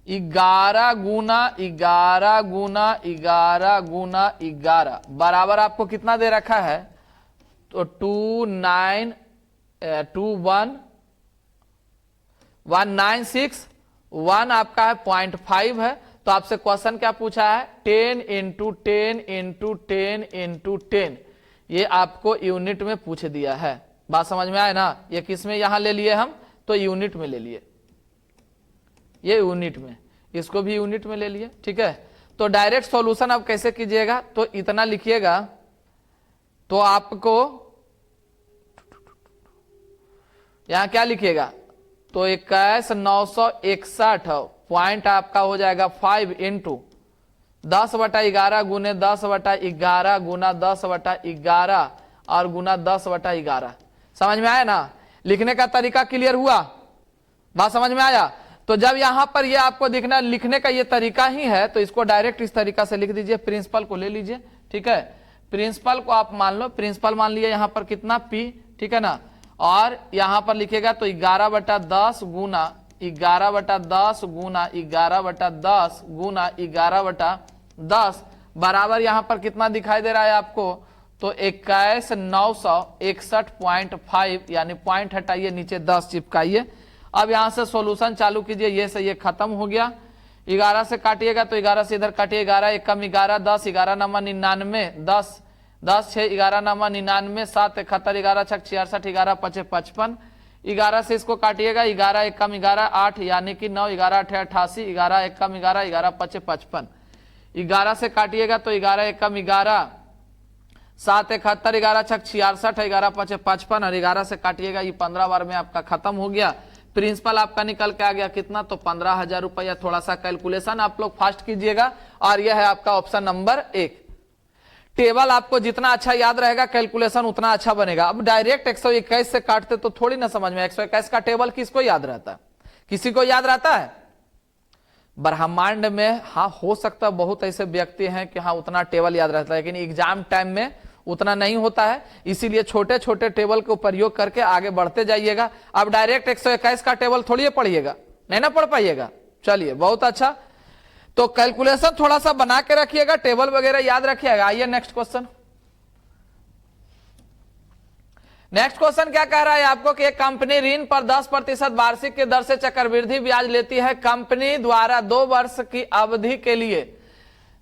11 गुना 11 गुना 11 गुना 11 बराबर आपको कितना दे रखा है, तो 196 आपका है 0.5 है। तो आपसे क्वेश्चन क्या पूछा है, 10 इंटू 10 इंटू 10 इंटू 10, ये आपको यूनिट में पूछ दिया है। बात समझ में आए ना। ये किस में यहां ले लिए हम, तो यूनिट में ले लिए, ये यूनिट में, इसको भी यूनिट में ले लिए, ठीक है। तो डायरेक्ट सॉल्यूशन आप कैसे कीजिएगा, तो इतना लिखिएगा, तो आपको यहां क्या लिखिएगा, तो 21,961 पॉइंट आपका हो जाएगा 5 इंटू 10/11 गुने 10/11 गुना 10/11 और गुना 10/11। समझ में आया ना, लिखने का तरीका क्लियर हुआ, बात समझ में आया। तो जब यहां पर ये आपको दिखना, लिखने का ये तरीका ही है, तो इसको डायरेक्ट इस तरीका से लिख दीजिए। प्रिंसिपल को ले लीजिए, ठीक है, प्रिंसिपल को आप मान लो, प्रिंसिपल मान लिया यहां पर कितना P, ठीक है ना, और यहां पर लिखेगा तो 11/10 गुना 11/10 गुना 11/10 गुना 11/10 बराबर यहां पर कितना दिखाई दे रहा है आपको, तो 21,961.5, यानी पॉइंट हटाइए, नीचे 10 चिपकाइए। अब यहां से सॉल्यूशन चालू कीजिए, ये से ये खत्म हो गया। 11 से काटिएगा तो 11 से इधर काटिए, 11 एकम 11, 10, 11 नंबर 99, 10 6 11 नंबर 99, 7 71, 11 6 66, 11 5 55। 11 से इसको काटिएगा, 11 एकम 11, 8 यानी कि 9, 11 8 88, 11 एकम 11, 11 5 55। 11 से काटिएगा तो 11 एकम 11, 7 71, 11 6 66, 11 5 55, और 11 से काटिएगा, ये 15 बार में आपका खत्म हो गया। प्रिंसिपल आपका निकल के आ गया कितना, तो 15,000 रुपया। थोड़ा सा कैलकुलेशन आप लोग फास्ट कीजिएगा, और यह है आपका ऑप्शन नंबर 1। टेबल आपको जितना अच्छा याद रहेगा, कैलकुलेशन उतना अच्छा बनेगा। अब डायरेक्ट 121 से काटते तो थोड़ी ना समझ में, 121 का टेबल किसको याद रहता है, किसी को याद रहता है ब्रह्मांड में? हाँ, हो सकता है बहुत ऐसे व्यक्ति हैं कि हाँ उतना टेबल याद रहता है, लेकिन एग्जाम टाइम में उतना नहीं होता है। इसीलिए छोटे छोटे टेबल को प्रयोग करके आगे बढ़ते जाइएगा। अब डायरेक्ट 121 का टेबल थोड़ी पढ़िएगा, नहीं ना पढ़ पाइएगा। चलिए बहुत अच्छा, तो कैलकुलेशन थोड़ा सा बना के रखिएगा, टेबल वगैरह याद रखिएगा। आइए नेक्स्ट क्वेश्चन। नेक्स्ट क्वेश्चन क्या कह रहा है आपको कि एक कंपनी ऋण पर 10% वार्षिक की दर से चक्रवृद्धि ब्याज लेती है। कंपनी द्वारा 2 वर्ष की अवधि के लिए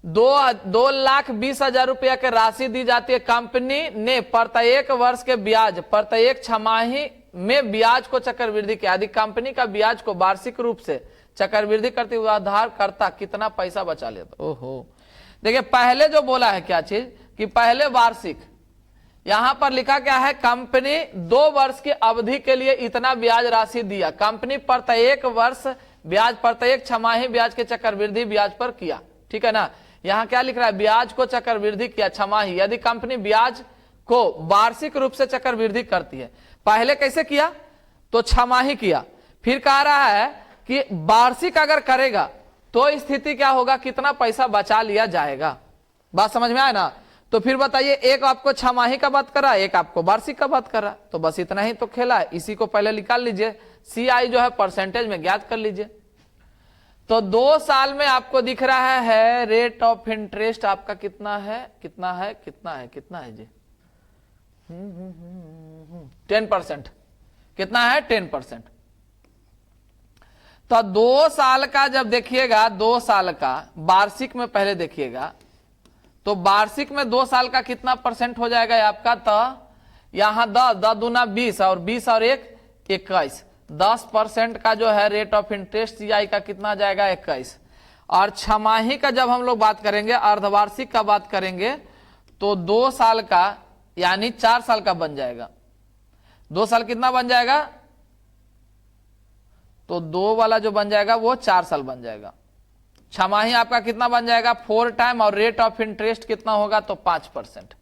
2,20,000 रुपया की राशि दी जाती है। कंपनी ने प्रत्येक वर्ष के ब्याज, प्रत्येक छमाही में ब्याज को चक्रवृद्धि किया। यदि कंपनी का ब्याज को वार्षिक रूप से चक्रवृद्धि करते हुए उधारकर्ता कितना पैसा बचा लेता। ओहो, देखिए पहले जो बोला है क्या चीज कि पहले वार्षिक, यहां पर लिखा क्या है, कंपनी 2 वर्ष की अवधि के लिए इतना ब्याज राशि दिया। कंपनी प्रत्येक वर्ष ब्याज, प्रत्येक छमाही ब्याज के चक्रवृद्धि ब्याज पर किया, ठीक है ना। यहां क्या लिख रहा है, ब्याज को चक्रवृद्धि किया छमाही। यदि कंपनी ब्याज को वार्षिक रूप से चक्रवृद्धि करती है, पहले कैसे किया, तो छमाही किया। फिर कह रहा है कि वार्षिक अगर करेगा तो स्थिति क्या होगा, कितना पैसा बचा लिया जाएगा। बात समझ में आया ना। तो फिर बताइए, एक आपको छमाही का बात कर रहा है, एक आपको वार्षिक का बात कर रहा है, तो बस इतना ही तो खेला है। इसी को पहले निकाल लीजिए, CI जो है परसेंटेज में ज्ञात कर लीजिए। तो 2 साल में आपको दिख रहा है रेट ऑफ इंटरेस्ट आपका कितना है, कितना है, कितना है, कितना है जी, 10%। कितना है? 10%। तो 2 साल का जब देखिएगा, 2 साल का वार्षिक में पहले देखिएगा, तो वार्षिक में 2 साल का कितना परसेंट हो जाएगा आपका? तो यहां 10 दूना 20 और 20 और 1 21, 10% का जो है रेट ऑफ इंटरेस्ट सीआई का कितना जाएगा? 21। और छमाही का जब हम लोग बात करेंगे, अर्धवार्षिक का बात करेंगे, तो 2 साल का यानी 4 साल का बन जाएगा। 2 साल कितना बन जाएगा? तो 2 वाला जो बन जाएगा वो 4 साल बन जाएगा। छमाही आपका कितना बन जाएगा? 4 टाइम। और रेट ऑफ इंटरेस्ट कितना होगा? तो 5%।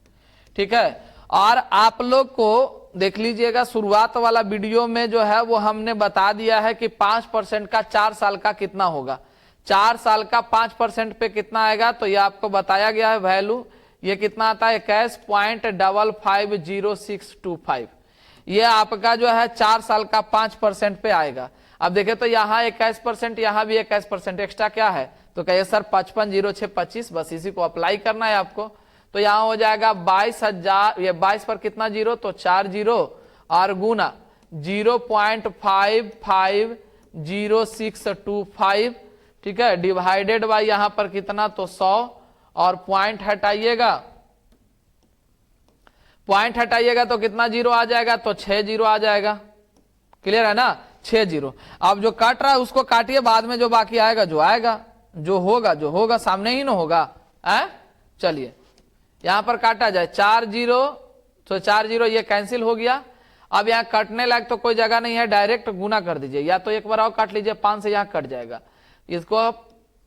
ठीक है। और आप लोग को देख लीजिएगा, शुरुआत वाला वीडियो में जो है वो हमने बता दिया है कि 5% का 4 साल का कितना होगा। 4 साल का 5% पे कितना आएगा? तो ये आपको बताया गया है वैल्यू। ये कितना आता है? 21.550625। ये आपका जो है 4 साल का 5% पे आएगा। अब देखें तो यहाँ 21%, यहाँ भी 21%, एक्स्ट्रा क्या है? तो कहिए सर 550625, बस इसी को अप्लाई करना है आपको। तो यहाँ हो जाएगा 22,000, ये 22 पर कितना जीरो? तो 4 जीरो और गुना 0.550625, ठीक है, डिवाइडेड बाय यहाँ पर कितना? तो 100, और पॉइंट हटाइएगा, पॉइंट हटाइएगा तो कितना जीरो आ जाएगा? तो 6 जीरो आ जाएगा। क्लियर है ना? 6 जीरो। अब जो काट रहा है उसको काटिए, बाद में जो बाकी आएगा, जो आएगा, जो होगा सामने ही ना होगा। चलिए यहां पर काटा जाए, 4 जीरो, तो 4 जीरो ये कैंसिल हो गया। अब यहाँ कटने लायक तो कोई जगह नहीं है, डायरेक्ट गुना कर दीजिए, या तो एक बार और काट लीजिए, 5 से यहाँ कट जाएगा। इसको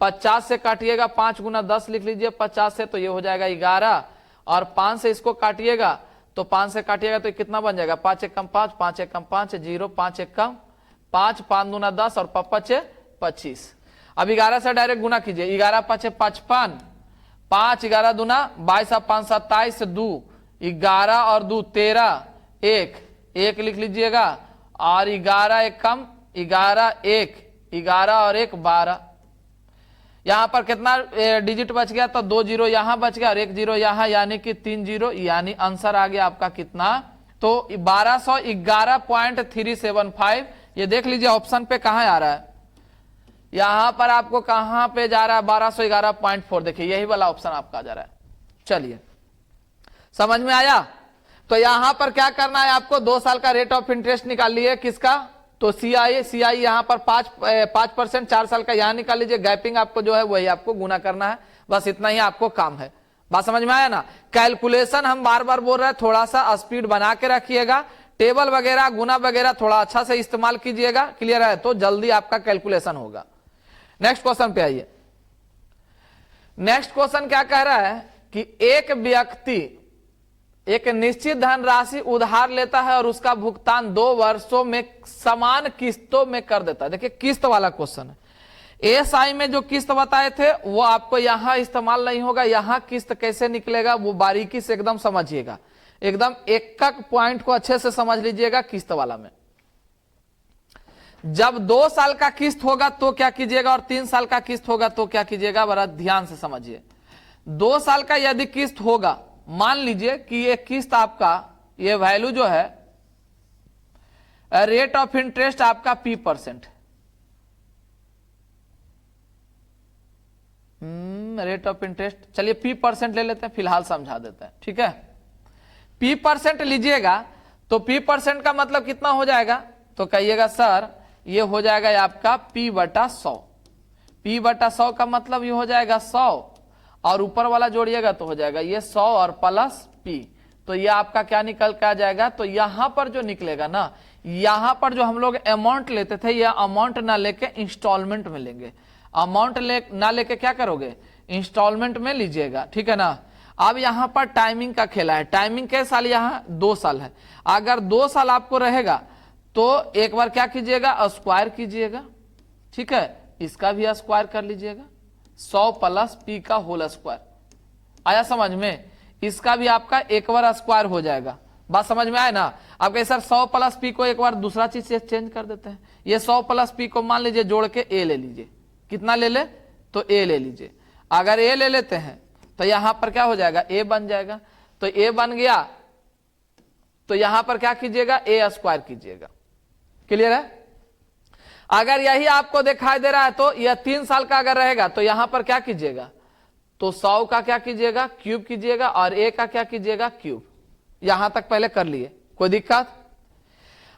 50 से काटिएगा, 5 गुना 10 लिख लीजिए 50 से, तो ये हो जाएगा 11। और 5 से इसको काटिएगा, तो 5 से काटिएगा तो कितना बन जाएगा? 5 एकम 5, 5 एकम 5, 0, 5 एकम 5, 5 दूना 10 और 5 25। अब 11 से डायरेक्ट गुना कीजिए, 11 5 55, 5 11 दूना 22 और 5 27, 2 11 और 2 13, 1 लिख लीजिएगा, और 11 एकम 11, 11 और 1 12। यहां पर कितना डिजिट बच गया? तो 2 जीरो यहां बच गया और 1 जीरो यहां, यानी कि 3 जीरो, यानी आंसर आ गया आपका कितना? तो 1211.375। ये देख लीजिए ऑप्शन पे कहां आ रहा है, यहां पर आपको कहां पे जा रहा है? 1211.4, देखिए यही वाला ऑप्शन आपका जा रहा है। चलिए समझ में आया? तो यहां पर क्या करना है आपको? 2 साल का रेट ऑफ इंटरेस्ट निकाल लिए, किसका? तो सीआई यहां पर 5%, 4 साल का यहां निकाल लीजिए, गैपिंग आपको जो है वही आपको गुना करना है, बस इतना ही आपको काम है। बात समझ में आया ना? कैलकुलेशन हम बार बार बोल रहे हैं, थोड़ा सा स्पीड बना के रखिएगा, टेबल वगैरह गुना वगैरह थोड़ा अच्छा से इस्तेमाल कीजिएगा। क्लियर है? तो जल्दी आपका कैलकुलेशन होगा। नेक्स्ट क्वेश्चन पे आइए। नेक्स्ट क्वेश्चन क्या कह रहा है कि एक व्यक्ति एक निश्चित धनराशि उधार लेता है और उसका भुगतान 2 वर्षों में समान किस्तों में कर देता है। देखिए किस्त वाला क्वेश्चन है। एएसआई में जो किस्त बताए थे वो आपको यहां इस्तेमाल नहीं होगा। यहां किस्त कैसे निकलेगा वो बारीकी से एकदम समझिएगा, एकदम एक पॉइंट को अच्छे से समझ लीजिएगा। किस्त वाला में जब 2 साल का किस्त होगा तो क्या कीजिएगा, और 3 साल का किस्त होगा तो क्या कीजिएगा, बड़ा ध्यान से समझिए। 2 साल का यदि किस्त होगा, मान लीजिए कि ये किस्त आपका, ये वैल्यू जो है रेट ऑफ इंटरेस्ट आपका P%, रेट ऑफ इंटरेस्ट, चलिए P% ले लेते हैं, फिलहाल समझा देते हैं। ठीक है, P% लीजिएगा तो P% का मतलब कितना हो जाएगा? तो कहिएगा सर ये हो जाएगा आपका P/100। P/100 का मतलब ये हो जाएगा 100, और ऊपर वाला जोड़िएगा तो हो जाएगा ये 100 और प्लस P। तो ये आपका क्या निकल के आ जाएगा? तो यहां पर जो निकलेगा ना, यहां पर जो हम लोग अमाउंट लेते थे, ये अमाउंट ना लेके इंस्टॉलमेंट में लेंगे। अमाउंट ना लेके क्या करोगे? इंस्टॉलमेंट में लीजिएगा। ठीक है ना? अब यहां पर टाइमिंग का खेला है। टाइमिंग के साल? यहाँ 2 साल है। अगर 2 साल आपको रहेगा तो एक बार क्या कीजिएगा, स्क्वायर कीजिएगा। ठीक है, इसका भी स्क्वायर कर लीजिएगा, 100 प्लस P का होल स्क्वायर। आया समझ में? इसका भी आपका एक बार स्क्वायर हो जाएगा। बात समझ में आया ना? आप कहे सर 100 प्लस P को एक बार दूसरा चीज से चेंज कर देते हैं। ये 100 प्लस P को मान लीजिए जोड़ के A ले लीजिए, कितना ले ले, तो ए ले लीजिए। अगर ए ले लेते हैं तो यहां पर क्या हो जाएगा, ए बन जाएगा। तो ए बन गया तो यहां पर क्या कीजिएगा, ए स्क्वायर कीजिएगा। क्लियर है? अगर यही आपको दिखाई दे रहा है तो यह 3 साल का अगर रहेगा तो यहां पर क्या कीजिएगा, तो 100 का क्या कीजिएगा, क्यूब कीजिएगा, और ए का क्या कीजिएगा, क्यूब। यहां तक पहले कर लिए, कोई दिक्कत?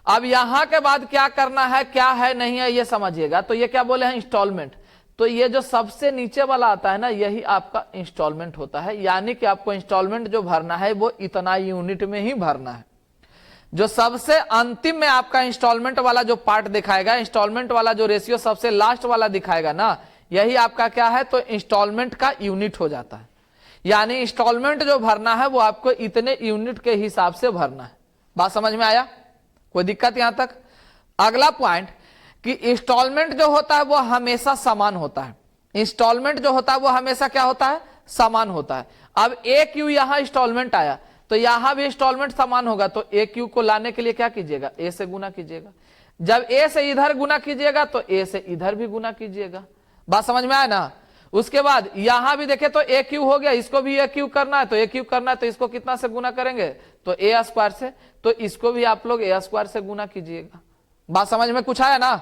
अब यहां के बाद क्या करना है, क्या है नहीं है ये समझिएगा। तो ये क्या बोले हैं, इंस्टॉलमेंट। तो ये जो सबसे नीचे वाला आता है ना, यही आपका इंस्टॉलमेंट होता है। यानी कि आपको इंस्टॉलमेंट जो भरना है वो इतना यूनिट में ही भरना है। जो सबसे अंतिम में आपका इंस्टॉलमेंट वाला जो पार्ट दिखाएगा, इंस्टॉलमेंट वाला जो रेशियो सबसे लास्ट वाला दिखाएगा ना, यही आपका क्या है, तो इंस्टॉलमेंट का यूनिट हो जाता है। यानी इंस्टॉलमेंट जो भरना है वो आपको इतने यूनिट के हिसाब से भरना है। बात समझ में आया? कोई दिक्कत यहां तक? अगला पॉइंट कि इंस्टॉलमेंट जो होता है वो हमेशा समान होता है। इंस्टॉलमेंट जो होता है वो हमेशा क्या होता है, समान होता है। अब ए क्यू यहां इंस्टॉलमेंट आया तो यहां भी इंस्टॉलमेंट समान होगा। तो ए क्यू को लाने के लिए क्या कीजिएगा, ए से गुना कीजिएगा। जब ए से इधर गुना कीजिएगा तो ए से इधर भी गुना कीजिएगा। बात समझ में आया ना? उसके बाद यहां भी देखे तो ए क्यू हो गया, इसको भी ए क्यू करना है तो ए क्यू करना है, तो इसको कितना से गुना करेंगे, तो ए स्क्वायर से। तो इसको भी आप लोग ए स्क्वायर से गुना कीजिएगा। बात समझ में कुछ आया ना?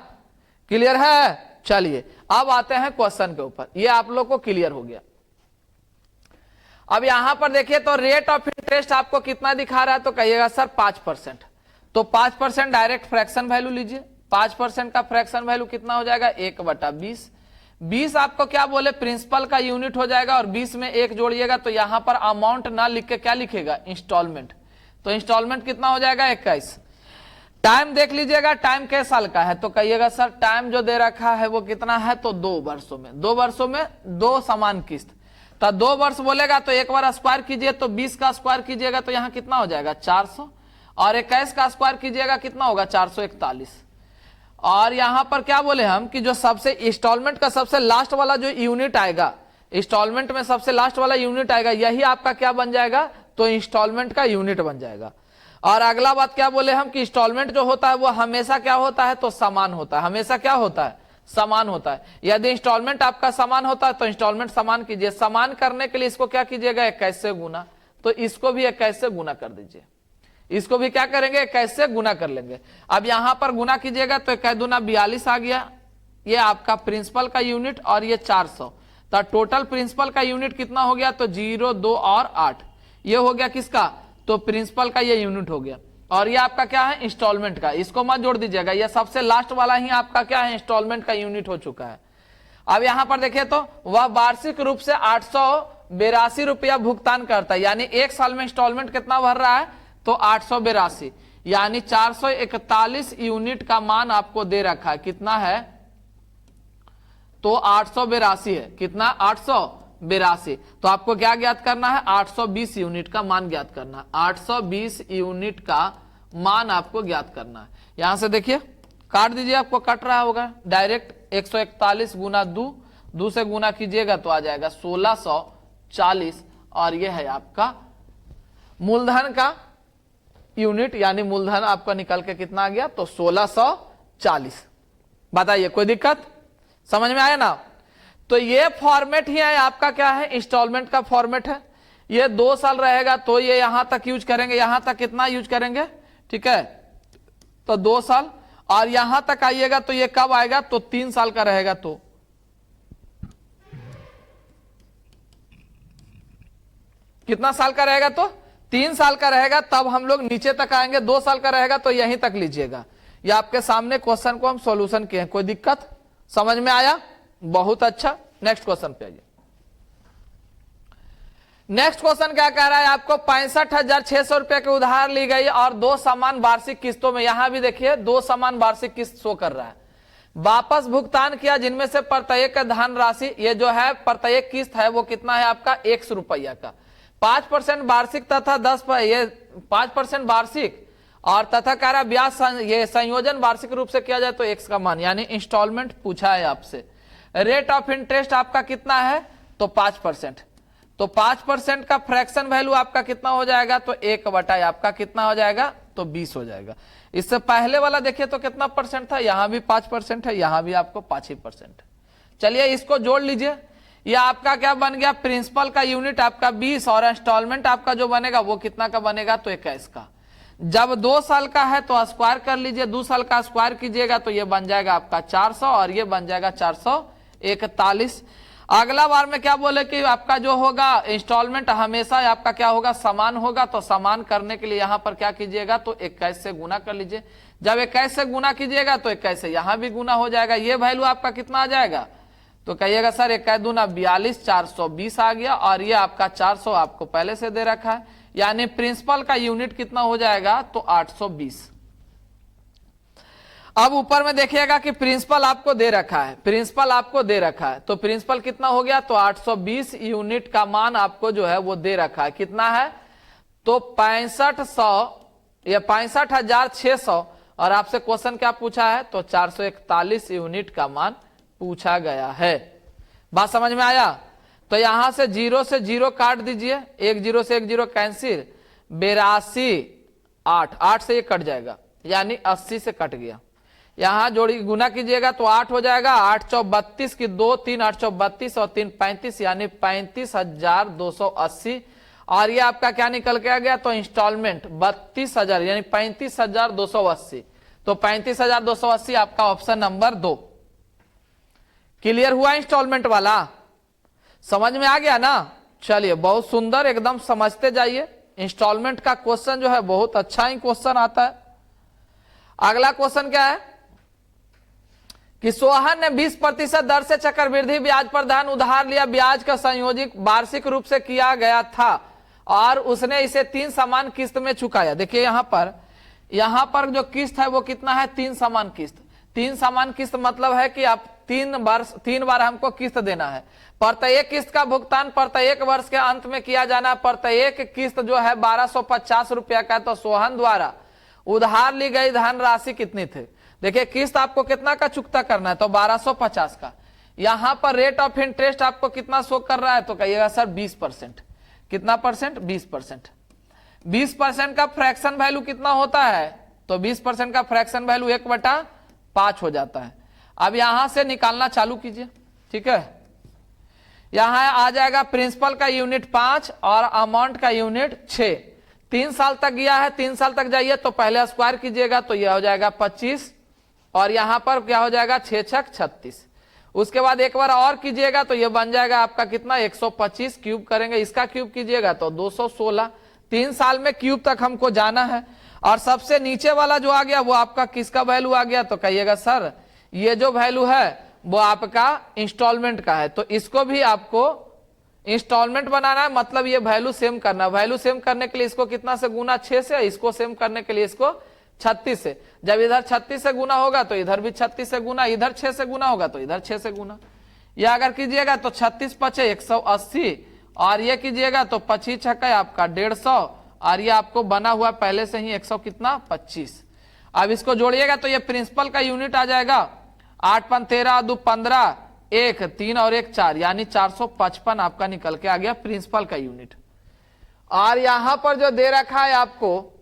क्लियर है? चलिए अब आते हैं क्वेश्चन के ऊपर। ये आप लोग को क्लियर हो गया। अब यहां पर देखिए तो रेट ऑफ इंटरेस्ट आपको कितना दिखा रहा है, तो कहिएगा सर 5%। तो 5% डायरेक्ट फ्रैक्शन वैल्यू लीजिए। 5% का फ्रैक्शन वैल्यू कितना हो जाएगा, 1/20। 20 आपको क्या बोले, प्रिंसिपल का यूनिट हो जाएगा, और 20 में 1 जोड़िएगा तो यहां पर अमाउंट ना लिख के क्या लिखेगा, इंस्टॉलमेंट। तो इंस्टॉलमेंट कितना हो जाएगा, 21। टाइम देख लीजिएगा, टाइम किस साल का है, तो कहिएगा सर टाइम जो दे रखा है वो कितना है, तो 2 वर्षों में। 2 वर्षों में 2 समान किस्त। तो 2 वर्ष बोलेगा तो एक बार स्क्वायर कीजिए, तो 20 का स्क्वायर कीजिएगा तो यहां कितना हो जाएगा, 400। और 21 का स्क्वायर कीजिएगा कितना होगा, 441। और यहां पर क्या बोले हम कि जो सबसे इंस्टॉलमेंट का सबसे लास्ट वाला जो यूनिट आएगा, इंस्टॉलमेंट में सबसे लास्ट वाला यूनिट आएगा, यही आपका क्या बन जाएगा, तो इंस्टॉलमेंट का यूनिट बन जाएगा। और अगला बात क्या बोले हम कि इंस्टॉलमेंट जो होता है वो हमेशा क्या होता है, तो समान होता है। हमेशा क्या होता है, समान होता है। यदि इंस्टॉलमेंट आपका समान होता है तो इंस्टॉलमेंट समान कीजिए। समान करने के लिए इसको क्या कीजिएगा, 21 से गुना। तो इसको भी 21 से गुना कर दीजिए। इसको भी क्या करेंगे, 21 से गुना कर लेंगे। अब यहां पर गुना कीजिएगा तो 21 दूना 42 आ गया। ये आपका प्रिंसिपल का यूनिट, और ये 400। तो टोटल प्रिंसिपल का यूनिट कितना हो गया, तो 0, 2 और 8। ये हो गया किसका, तो प्रिंसिपल का ये यूनिट हो गया। और ये आपका क्या है, इंस्टॉलमेंट का। इसको मत जोड़ दीजिएगा, ये सबसे लास्ट वाला ही आपका क्या है, इंस्टॉलमेंट का यूनिट हो चुका है। अब यहां पर देखिए तो वह वार्षिक रूप से 882 रुपया भुगतान करता है। यानी 1 साल में इंस्टॉलमेंट कितना भर रहा है, तो 882, यानी 441 यूनिट का मान आपको दे रखा है। कितना है, तो 882 है। कितना, 882। तो आपको क्या ज्ञात करना है, 820 यूनिट का मान ज्ञात करना है। 820 यूनिट का मान आपको ज्ञात करना है। यहां से देखिए काट दीजिए, आपको कट रहा होगा डायरेक्ट। 141 गुना 2 से गुना कीजिएगा तो आ जाएगा 1640। और यह है आपका मूलधन का यूनिट, यानी मूलधन आपका निकल के कितना आ गया, तो 1640। बताइए कोई दिक्कत, समझ में आया ना? तो ये फॉर्मेट ही है आपका, क्या है, इंस्टॉलमेंट का फॉर्मेट है। ये 2 साल रहेगा तो ये यहां तक यूज करेंगे। यहां तक कितना यूज करेंगे, ठीक है, तो 2 साल। और यहां तक आइएगा तो ये कब आएगा, तो 3 साल का रहेगा। तो कितना साल का रहेगा, तो 3 साल का रहेगा। तब हम लोग नीचे तक आएंगे। 2 साल का रहेगा तो यहीं तक लीजिएगा। ये आपके सामने क्वेश्चन को हम सॉल्यूशन किए हैं। कोई दिक्कत, समझ में आया? बहुत अच्छा। नेक्स्ट क्वेश्चन पे आइए। नेक्स्ट क्वेश्चन क्या कह रहा है आपको, 65,600 रुपए की उधार ली गई और 2 समान वार्षिक किस्तों में, यहां भी देखिए 2 समान वार्षिक किस्त शो कर रहा है। वापस भुगतान किया, जिनमें से प्रत्येक धन राशि, ये जो है प्रत्येक किस्त है वो कितना है आपका, 100 रुपया का। 5% वार्षिक तथा 5% वार्षिक, और तथा कह रहा ब्याज ये संयोजन वार्षिक रूप से किया जाए तो x का मान, यानी इंस्टॉलमेंट पूछा है आपसे। रेट ऑफ इंटरेस्ट आपका कितना है, तो 5%। तो 5% का फ्रैक्शन वैल्यू आपका कितना हो जाएगा, तो 1/, आपका कितना हो जाएगा, तो 20 हो जाएगा। इससे पहले वाला देखिए तो कितना परसेंट था, यहां भी 5% है, यहां भी आपको 5% है। चलिए इसको जोड़ लीजिए, ये आपका क्या बन गया, प्रिंसिपल का यूनिट आपका 20 और इंस्टॉलमेंट आपका जो बनेगा वो कितना का बनेगा, तो 21 का। जब 2 साल का है तो स्क्वायर कर लीजिए, 2 साल का स्क्वायर कीजिएगा तो ये बन जाएगा आपका 400 और ये बन जाएगा 441। अगला बार में क्या बोले कि आपका जो होगा इंस्टॉलमेंट हमेशा आपका क्या होगा, समान होगा। तो समान करने के लिए यहां पर क्या कीजिएगा, तो 21 से गुना कर लीजिए। जब 21 से गुना कीजिएगा तो 21 से यहां भी गुना हो जाएगा। ये वैल्यू आपका कितना आ जाएगा, तो कहिएगा सर 21 दूना 42, 420 आ गया। और ये आपका 400 आपको पहले से दे रखा है, यानी प्रिंसिपल का यूनिट कितना हो जाएगा, तो 820। अब ऊपर में देखिएगा कि प्रिंसिपल आपको दे रखा है, प्रिंसिपल आपको दे रखा है, तो प्रिंसिपल कितना हो गया, तो 820 यूनिट का मान आपको जो है वो दे रखा है। कितना है, तो 6500 या 65,600। और आपसे क्वेश्चन क्या पूछा है, तो 441 यूनिट का मान पूछा गया है। बात समझ में आया। तो यहां से 0 से 0 काट दीजिए, 1 0 से 1 0 कैंसिल, 82 8 से ये कट जाएगा, यानी 80 से कट गया। यहां जोड़ी गुना कीजिएगा तो 8 हो जाएगा, 8 चौक 32 की 2 3 8 चौक 32 और 3 35, यानी 35,280। और ये आपका क्या निकल के आ गया, तो इंस्टॉलमेंट 32,000 यानी 35,280। तो 35,280 आपका ऑप्शन नंबर 2। क्लियर हुआ इंस्टॉलमेंट वाला, समझ में आ गया ना। चलिए बहुत सुंदर, एकदम समझते जाइए। इंस्टॉलमेंट का क्वेश्चन जो है बहुत अच्छा ही क्वेश्चन आता है। अगला क्वेश्चन क्या है कि सोहन ने 20% दर से चक्रवृद्धि ब्याज पर धन उधार लिया, ब्याज का संयोजित वार्षिक रूप से किया गया था और उसने इसे 3 समान किस्त में चुकाया। देखिए यहां पर जो किस्त है वो कितना है, 3 समान किस्त। 3 समान किस्त मतलब है कि आप 3 बार हमको किस्त देना है। प्रत्येक किस्त का भुगतान प्रत्येक वर्ष के अंत में किया जाना। प्रत्येक किस्त जो है 1250 रुपया का। तो सोहन द्वारा उधार ली गई धन राशि कितनी थी, देखिए किस्त आपको कितना का चुकता करना है, तो 1250 का। यहां पर रेट ऑफ इंटरेस्ट आपको कितना शो कर रहा है, तो कहिएगा सर 20%। कितना परसेंट, 20%। 20% का फ्रैक्शन वैल्यू कितना होता है, तो 20% का फ्रैक्शन वैल्यू 1/5 हो जाता है। अब यहां से निकालना चालू कीजिए, ठीक है। यहां आ जाएगा प्रिंसिपल का यूनिट 5 और अमाउंट का यूनिट 6। 3 साल तक गया है, 3 साल तक जाइए तो पहले स्क्वायर कीजिएगा तो यह हो जाएगा 25 और यहां पर क्या हो जाएगा 6 छक 36। उसके बाद एक बार और कीजिएगा तो यह बन जाएगा आपका कितना 125। क्यूब करेंगे, इसका क्यूब कीजिएगा तो 216। 3 साल में क्यूब तक हमको जाना है। और सबसे नीचे वाला जो आ गया वो आपका किसका वैल्यू आ गया, तो कहिएगा सर ये जो वैल्यू है वो आपका इंस्टॉलमेंट का है। तो इसको भी आपको इंस्टॉलमेंट बनाना है, मतलब ये वैल्यू सेम करना। वैल्यू सेम करने के लिए इसको कितना से गुना 6 से, इसको सेम करने के लिए इसको 36 से। जब इधर 36 से गुना होगा तो इधर भी 36 से गुना, इधर 6 से गुना होगा तो इधर 6 से गुना। या अगर कीजिएगा तो 36 पचे 180 और ये कीजिएगा तो 25 छक्का आपका 150 और ये आपको बना हुआ पहले से ही 100 कितना 25। अब इसको जोड़िएगा तो ये प्रिंसिपल का यूनिट आ जाएगा 8 × 13 2 15 1 3 और 1 4, यानी 455 आपका निकल के आ गया प्रिंसिपल का यूनिट। और यहां पर जो दे रखा है आपको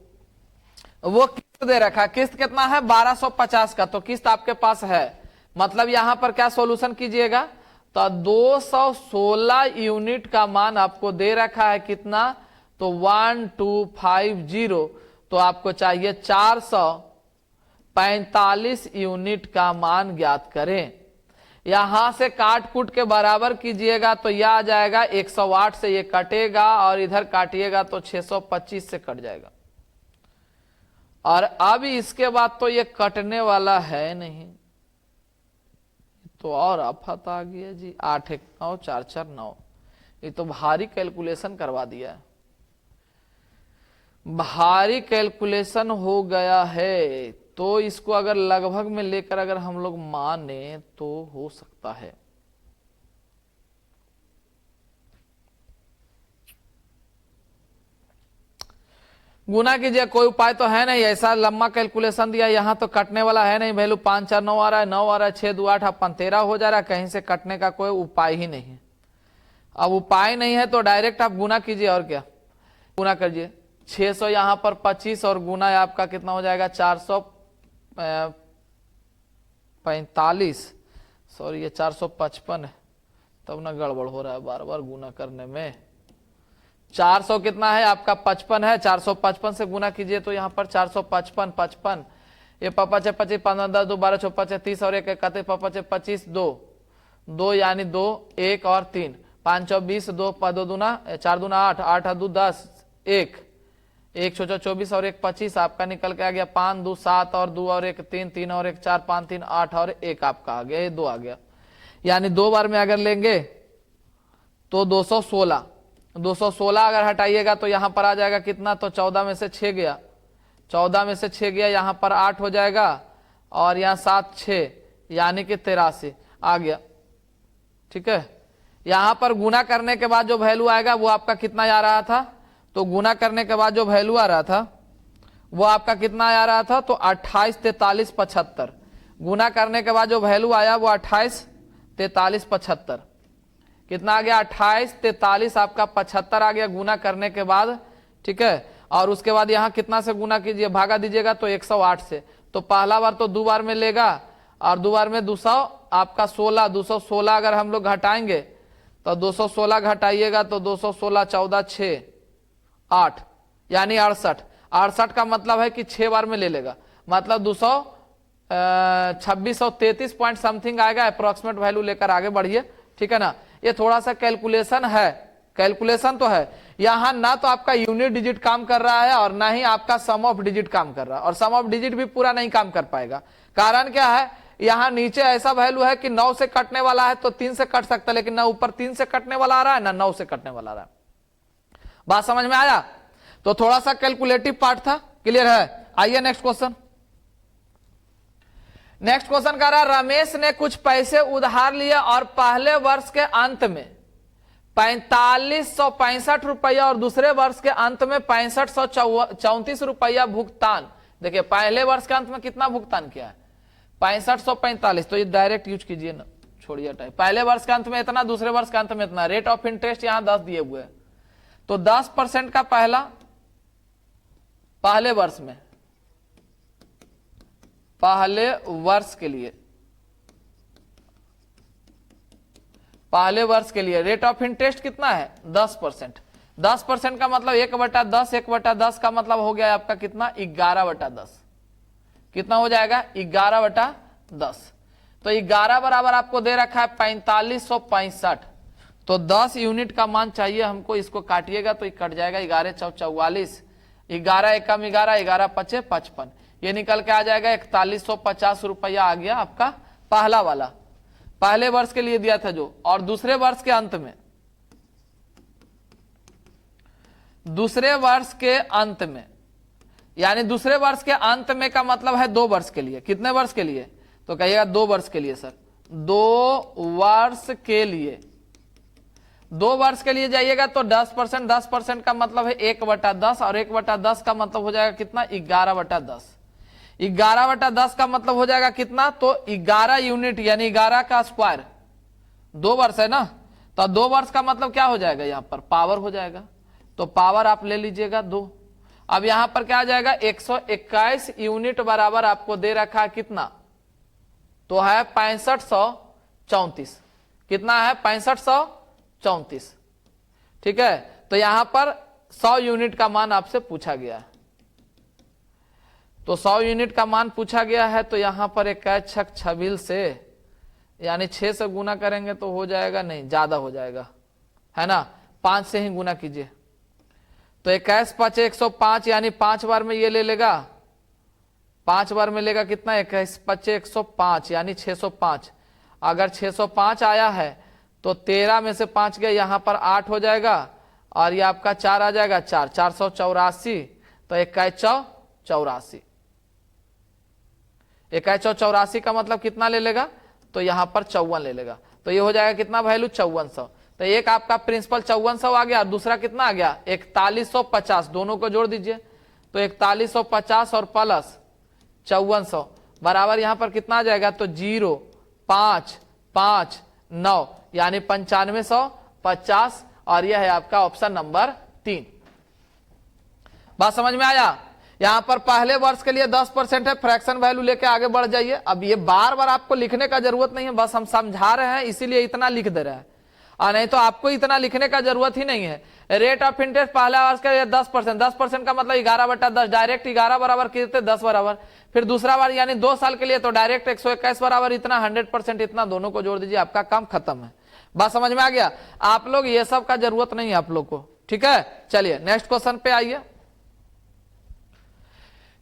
वो किस्त दे रखा है, किस्त कितना है 1250 का। तो किस्त आपके पास है, मतलब यहां पर क्या सॉल्यूशन कीजिएगा तो 216 यूनिट का मान आपको दे रखा है कितना, तो 1250। तो आपको चाहिए 445 यूनिट का मान ज्ञात करें। यहां से काट कूट के बराबर कीजिएगा तो यह आ जाएगा 108 से ये कटेगा और इधर काटिएगा तो 625 से कट जाएगा। और अब इसके बाद तो ये कटने वाला है नहीं, तो और आफत आ गया जी। 8 1 9 4 4 9, ये तो भारी कैलकुलेशन करवा दिया है, भारी कैलकुलेशन हो गया है। तो इसको अगर लगभग में लेकर अगर हम लोग माने तो हो सकता है। गुना कीजिए, कोई उपाय तो है नहीं, ऐसा लंबा कैलकुलेशन दिया, यहां तो कटने वाला है नहीं। वैल्यू 5 4 9 आ रहा है, 9 आ रहा है, 6 2 8 अपन 13 हो जा रहा है, कहीं से कटने का कोई उपाय ही नहीं है। अब उपाय नहीं है तो डायरेक्ट आप गुना कीजिए, और क्या गुना करिए 600 यहां पर 25 और गुना आपका कितना हो जाएगा 445। सॉरी ये 455 है, तब ना गड़बड़ हो रहा है बार बार गुना करने में। 400 कितना है आपका 55 है, 455 से गुना कीजिए तो यहाँ पर 455 55, ये पापा छे 25 15 10 2 12 6 5 30 और एक इकतीस पापा छे 25 2 यानी 2 1 और 3 5 6 20 2 2 दूना 4 दूना 8 8 2 10 1 1 6 24 और एक 25 आपका निकल के आ गया 5 2 7 और 2 और एक 3 3 और एक 4 5 3 8 और एक आपका आ गया, ये 2 आ गया। यानी 2 बार में अगर लेंगे तो 216 216 अगर हटाइएगा तो यहां पर आ जाएगा कितना, तो 14 में से 6 गया, 14 में से 6 गया, यहां पर 8 हो जाएगा और यहां 7 6 यानी कि 83 आ गया। ठीक है, यहां पर गुना करने के बाद जो वैल्यू आएगा वो आपका कितना आ रहा था, तो गुना करने के बाद जो वैल्यू आ रहा था वो आपका कितना आ रहा था, तो 28 43 75। गुना करने के बाद जो वैल्यू आया वो 28 43 75 कितना आ गया, 28 43 आपका 75 आ गया गुना करने के बाद। ठीक है, और उसके बाद यहाँ कितना से गुना कीजिए, भागा दीजिएगा तो 108 से, तो पहला बार तो 2 बार में लेगा और 2 बार में 200 आपका 16 216 अगर हम लोग घटाएंगे तो 216 घटाइएगा तो 216 14 6 8 यानी 68 68 का मतलब है कि 6 बार में ले लेगा, मतलब 2633 पॉइंट समथिंग आएगा, अप्रोक्सीमेट वैल्यू लेकर आगे बढ़िए। ठीक है ना, ये थोड़ा सा कैलकुलेशन है, कैलकुलेशन तो है यहां, ना तो आपका यूनिट डिजिट काम कर रहा है और ना ही आपका सम ऑफ डिजिट काम कर रहा है, और सम ऑफ डिजिट भी पूरा नहीं काम कर पाएगा। कारण क्या है, यहां नीचे ऐसा वैल्यू है कि 9 से कटने वाला है तो 3 से कट सकता है, लेकिन ना ऊपर 3 से कटने वाला आ रहा है ना 9 से कटने वाला आ रहा है। बात समझ में आया, तो थोड़ा सा कैलकुलेटिव पार्ट था, क्लियर है। आइए नेक्स्ट क्वेश्चन। नेक्स्ट क्वेश्चन कह रहा है रमेश ने कुछ पैसे उधार लिए और पहले वर्ष के अंत में 4565 रुपया और दूसरे वर्ष के अंत में 6534 रुपया भुगतान। देखिए पहले वर्ष के अंत में कितना भुगतान किया है 6545, तो ये डायरेक्ट यूज कीजिए ना, छोड़िए टाइप। पहले वर्ष के अंत में इतना, दूसरे वर्ष के अंत में इतना। रेट ऑफ इंटरेस्ट यहां 10 दिए हुए हैं, तो 10% का पहले वर्ष में, पहले वर्ष के लिए, पहले वर्ष के लिए रेट ऑफ इंटरेस्ट कितना है 10%। 10% का मतलब 1/10, 1/10 का मतलब हो गया आपका कितना 11/10। कितना हो जाएगा 11/10, तो 11 बराबर आपको दे रखा है 4565, तो 10 यूनिट का मान चाहिए हमको, इसको काटिएगा तो कट जाएगा 11 4 44, 11 एकम 11, 11 5 55, ये निकल के आ जाएगा 4150 रुपया आ गया आपका पहला वाला, पहले वर्ष के लिए दिया था जो। और दूसरे वर्ष के अंत में, दूसरे वर्ष के अंत में, यानी दूसरे वर्ष के अंत में का मतलब है 2 वर्ष के लिए। कितने वर्ष के लिए, तो कहिएगा 2 वर्ष के लिए सर, 2 वर्ष के लिए, 2 वर्ष के लिए जाइएगा तो 10%, 10% का मतलब है 1/10 और 1/10 का मतलब हो जाएगा कितना 11/10। 11/10 का मतलब हो जाएगा कितना, तो 11 यूनिट यानी 11 का स्क्वायर। 2 वर्ष है ना, तो 2 वर्ष का मतलब क्या हो जाएगा, यहां पर पावर हो जाएगा, तो पावर आप ले लीजिएगा 2। अब यहां पर क्या आ जाएगा 121 यूनिट बराबर आपको दे रखा है कितना, तो है 6534। कितना है 6534। ठीक है, तो यहां पर 100 यूनिट का मान आपसे पूछा गया है, तो 100 यूनिट का मान पूछा गया है, तो यहां पर 21 छक 26 से यानी 6 से गुना करेंगे तो हो जाएगा, नहीं ज्यादा हो जाएगा है ना, 5 से ही गुना कीजिए, तो 21 5 105 यानी 5 बार में ये ले लेगा, 5 बार में लेगा कितना 21 5 105 यानी 605। अगर 605 आया है तो 13 में से 5 गया, यहां पर 8 हो जाएगा और ये आपका 4 आ जाएगा, 484, तो 2184, 2184 का मतलब कितना ले लेगा, तो यहां पर 54 ले लेगा, तो ये हो जाएगा कितना वैल्यू 5400। तो एक आपका प्रिंसिपल 5400 आ गया और दूसरा कितना आ गया 4150, दोनों को जोड़ दीजिए, तो 4150 और प्लस 5400 बराबर यहां पर कितना आ जाएगा, तो 0 5 5 9 यानी 9550, और यह है आपका ऑप्शन नंबर 3। बात समझ में आया। यहां पर पहले वर्ष के लिए 10% है, फ्रैक्शन वैल्यू लेके आगे बढ़ जाइए। अब ये बार बार आपको लिखने का जरूरत नहीं है, बस हम समझा रहे हैं इसीलिए इतना लिख दे रहे हैं, और नहीं तो आपको इतना लिखने का जरूरत ही नहीं है। रेट ऑफ इंटरेस्ट पहला वर्ष के लिए 10%, 10% का मतलब 11/10, डायरेक्ट 11 बराबर कितने 10 बराबर। फिर दूसरा बार यानी 2 साल के लिए तो डायरेक्ट 121 बराबर इतना, 100% इतना, दोनों को जोड़ दीजिए, आपका काम खत्म है। बात समझ में आ गया? आप लोग ये सब का जरूरत नहीं है आप लोग को, ठीक है। चलिए नेक्स्ट क्वेश्चन पे आइए।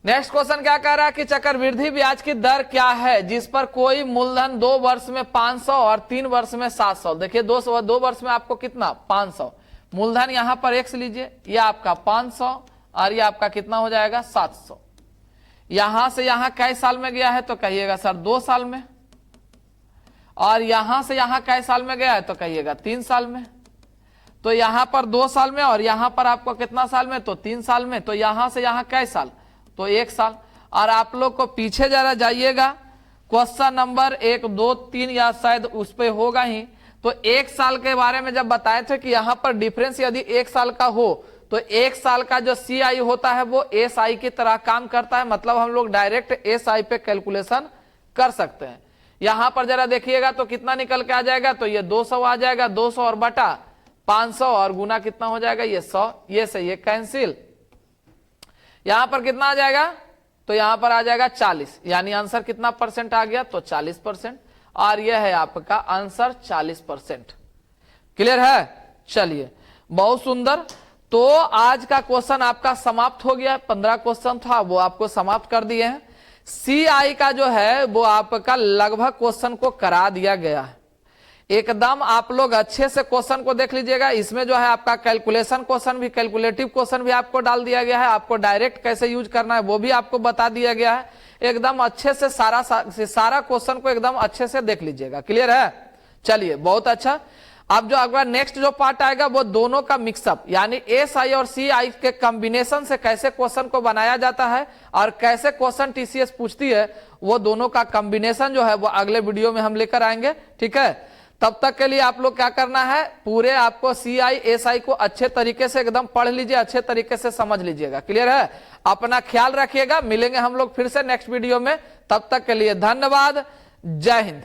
नेक्स्ट क्वेश्चन क्या कह रहा है कि चक्रवृद्धि ब्याज की दर क्या है जिस पर कोई मूलधन 2 वर्ष में 500 और 3 वर्ष में 700। देखिए 2 वर्ष में आपको कितना 500, मूलधन यहां पर x लीजिए, ये आपका 500 और ये आपका कितना हो जाएगा 700। यहां से यहां कै साल में गया है तो कहिएगा सर 2 साल में, और यहां से यहां कै साल में गया है तो कहिएगा 3 साल में। तो यहां पर 2 साल में और यहां पर आपको कितना साल में तो 3 साल में। तो यहां से यहां कै साल तो 1 साल। और आप लोग को पीछे जरा जाइएगा, क्वेश्चन नंबर 1, 2, 3 या शायद उस पे होगा ही, तो 1 साल के बारे में जब बताए थे कि यहां पर डिफरेंस यदि 1 साल का हो तो 1 साल का जो CI होता है वो SI की तरह काम करता है, मतलब हम लोग डायरेक्ट SI पे कैलकुलेशन कर सकते हैं। यहां पर जरा देखिएगा तो कितना निकल के आ जाएगा, तो ये 200 आ जाएगा, 200 और बटा 500 और गुना कितना हो जाएगा ये 100, ये से ये कैंसिल। यहां पर कितना आ जाएगा तो यहां पर आ जाएगा 40, यानी आंसर कितना परसेंट आ गया तो 40%, और यह है आपका आंसर 40%। क्लियर है? चलिए बहुत सुंदर। तो आज का क्वेश्चन आपका समाप्त हो गया। 15 क्वेश्चन था वो आपको समाप्त कर दिए हैं। CI का जो है वो आपका लगभग क्वेश्चन को करा दिया गया है। एकदम आप लोग अच्छे से क्वेश्चन को देख लीजिएगा। इसमें जो है आपका कैलकुलेशन क्वेश्चन भी, कैलकुलेटिव क्वेश्चन भी आपको डाल दिया गया है। आपको डायरेक्ट कैसे यूज करना है वो भी आपको बता दिया गया है। एकदम अच्छे से सारा क्वेश्चन को एकदम अच्छे से देख लीजिएगा। क्लियर है? चलिए बहुत अच्छा। अब जो अगला नेक्स्ट जो पार्ट आएगा वो दोनों का मिक्सअप, यानी SI और CI के कॉम्बिनेशन से कैसे क्वेश्चन को बनाया जाता है और कैसे क्वेश्चन TCS पूछती है, वो दोनों का कॉम्बिनेशन जो है वो अगले वीडियो में हम लेकर आएंगे। ठीक है, तब तक के लिए आप लोग क्या करना है, पूरे आपको CI SI को अच्छे तरीके से एकदम पढ़ लीजिए, अच्छे तरीके से समझ लीजिएगा। क्लियर है? अपना ख्याल रखिएगा। मिलेंगे हम लोग फिर से नेक्स्ट वीडियो में। तब तक के लिए धन्यवाद। जय हिंद।